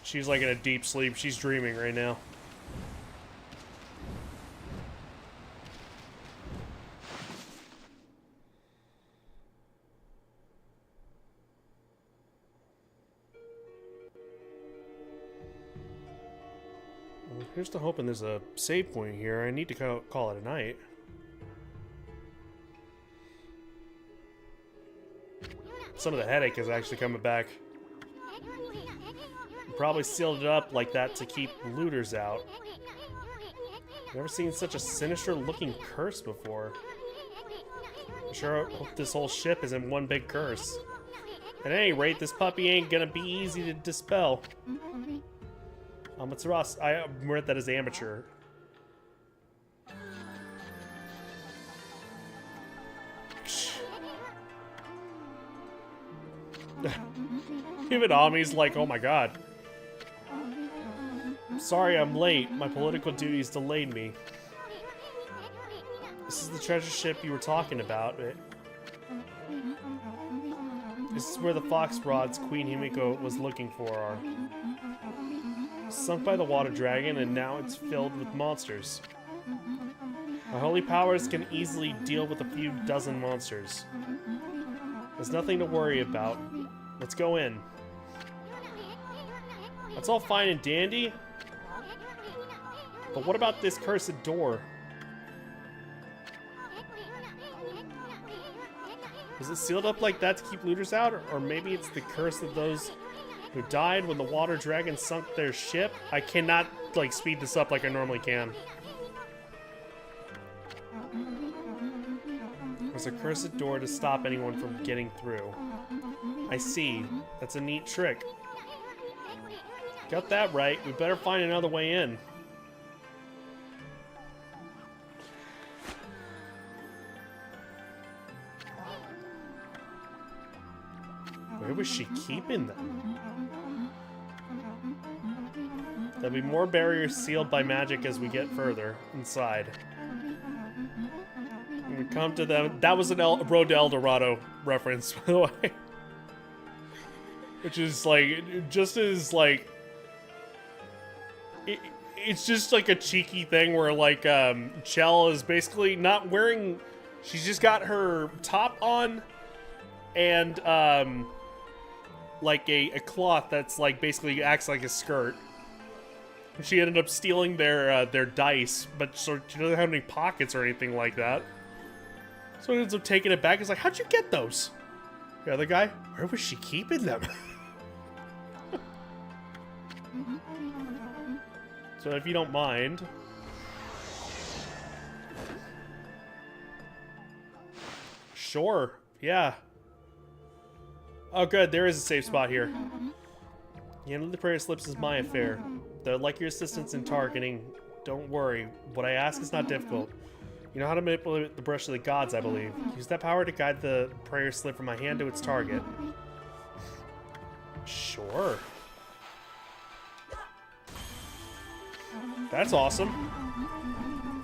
She's like in a deep sleep. She's dreaming right now. Well, here's to hoping there's a save point here. I need to call it a night. Some of the headache is actually coming back. Probably sealed it up like that to keep looters out. Never seen such a sinister looking curse before. I sure hope this whole ship isn't one big curse. At any rate, this puppy ain't gonna be easy to dispel. It's Ross. I read that as amateur. Even Ami's like, oh my god. Sorry I'm late. My political duties delayed me. This is the treasure ship you were talking about. This is where the fox rods Queen Himiko was looking for are. Sunk by the water dragon, and now it's filled with monsters. Our holy powers can easily deal with a few dozen monsters. There's nothing to worry about. Let's go in. That's all fine and dandy. But what about this cursed door? Is it sealed up like that to keep looters out? Or maybe it's the curse of those who died when the water dragon sunk their ship? I cannot, like, speed this up like I normally can. There's a cursed door to stop anyone from getting through. I see. That's a neat trick. Got that right. We better find another way in. Where was she keeping them? There'll be more barriers sealed by magic as we get further inside. Come to them. That was a Road to El Dorado reference, by the way. Which is like, just as like, it's just like a cheeky thing where like Chell is basically not wearing, she's just got her top on and like a cloth that's like basically acts like a skirt. She ended up stealing their dice, but so she doesn't have any pockets or anything like that. So he ends up taking it back. He's like, how'd you get those? The other guy, where was she keeping them? So if you don't mind. Sure, yeah. Oh good, there is a safe spot here. Handling the prayer slips is my affair. Though I'd like your assistance in targeting, don't worry. What I ask is not difficult. You know how to manipulate the brush of the gods, I believe. Use that power to guide the prayer slip from my hand to its target. Sure. That's awesome.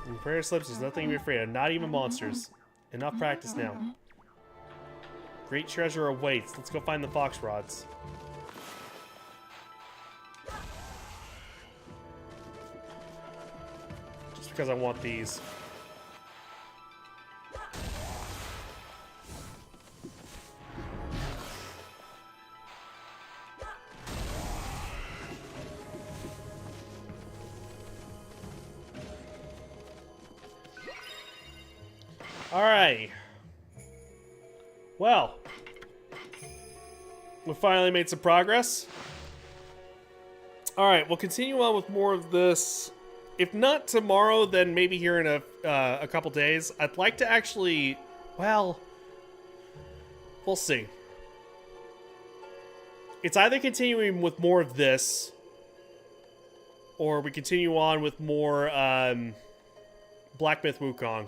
In prayer slips, there's nothing to be afraid of, not even monsters. Enough practice now. Great treasure awaits. Let's go find the fox rods. Just because I want these. Alright. Well, we finally made some progress. Alright, we'll continue on with more of this. If not tomorrow, then maybe here in a couple days. I'd like to actually, well, we'll see. It's either continuing with more of this, or we continue on with more Black Myth Wukong.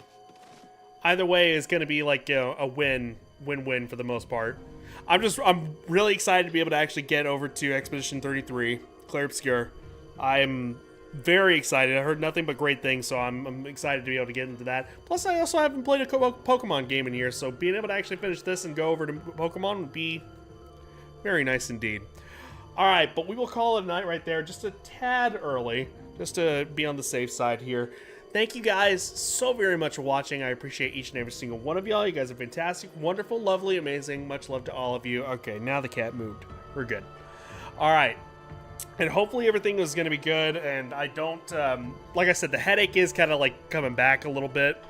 Either way is going to be like a win-win for the most part. I'm really excited to be able to actually get over to Expedition 33, Clair Obscur. I'm very excited. I heard nothing but great things, so I'm excited to be able to get into that. Plus, I also haven't played a Pokemon game in years, so being able to actually finish this and go over to Pokemon would be very nice indeed. Alright, but we will call it a night right there, just a tad early, just to be on the safe side here. Thank you guys so very much for watching. I appreciate each and every single one of y'all. You guys are fantastic, wonderful, lovely, amazing. Much love to all of you. Okay, now the cat moved. We're good. Alright. And hopefully everything is going to be good, and I don't, like I said, the headache is kind of like coming back a little bit.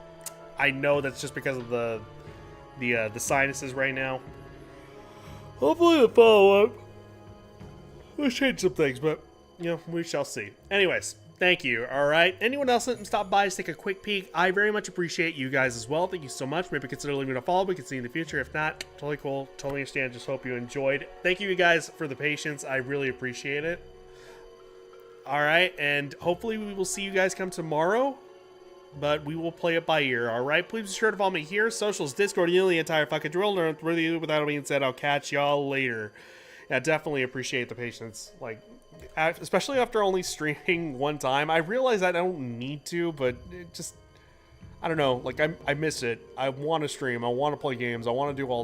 I know that's just because of the sinuses right now. Hopefully the follow-up will change some things, but, you know, we shall see. Anyways, thank you, alright? Anyone else that stop by to take a quick peek, I very much appreciate you guys as well. Thank you so much. Maybe consider leaving a follow. We can see in the future. If not, totally cool. Totally understand. Just hope you enjoyed. Thank you guys for the patience. I really appreciate it. Alright, and hopefully we will see you guys come tomorrow, but we will play it by ear, alright? Please be sure to follow me here, socials, Discord, you know the entire fucking drill. With that being said, I'll catch y'all later. Yeah, definitely appreciate the patience. Like, especially after only streaming one time. I realize I don't need to, but it just, I don't know. Like, I miss it. I want to stream. I want to play games. I want to do all that.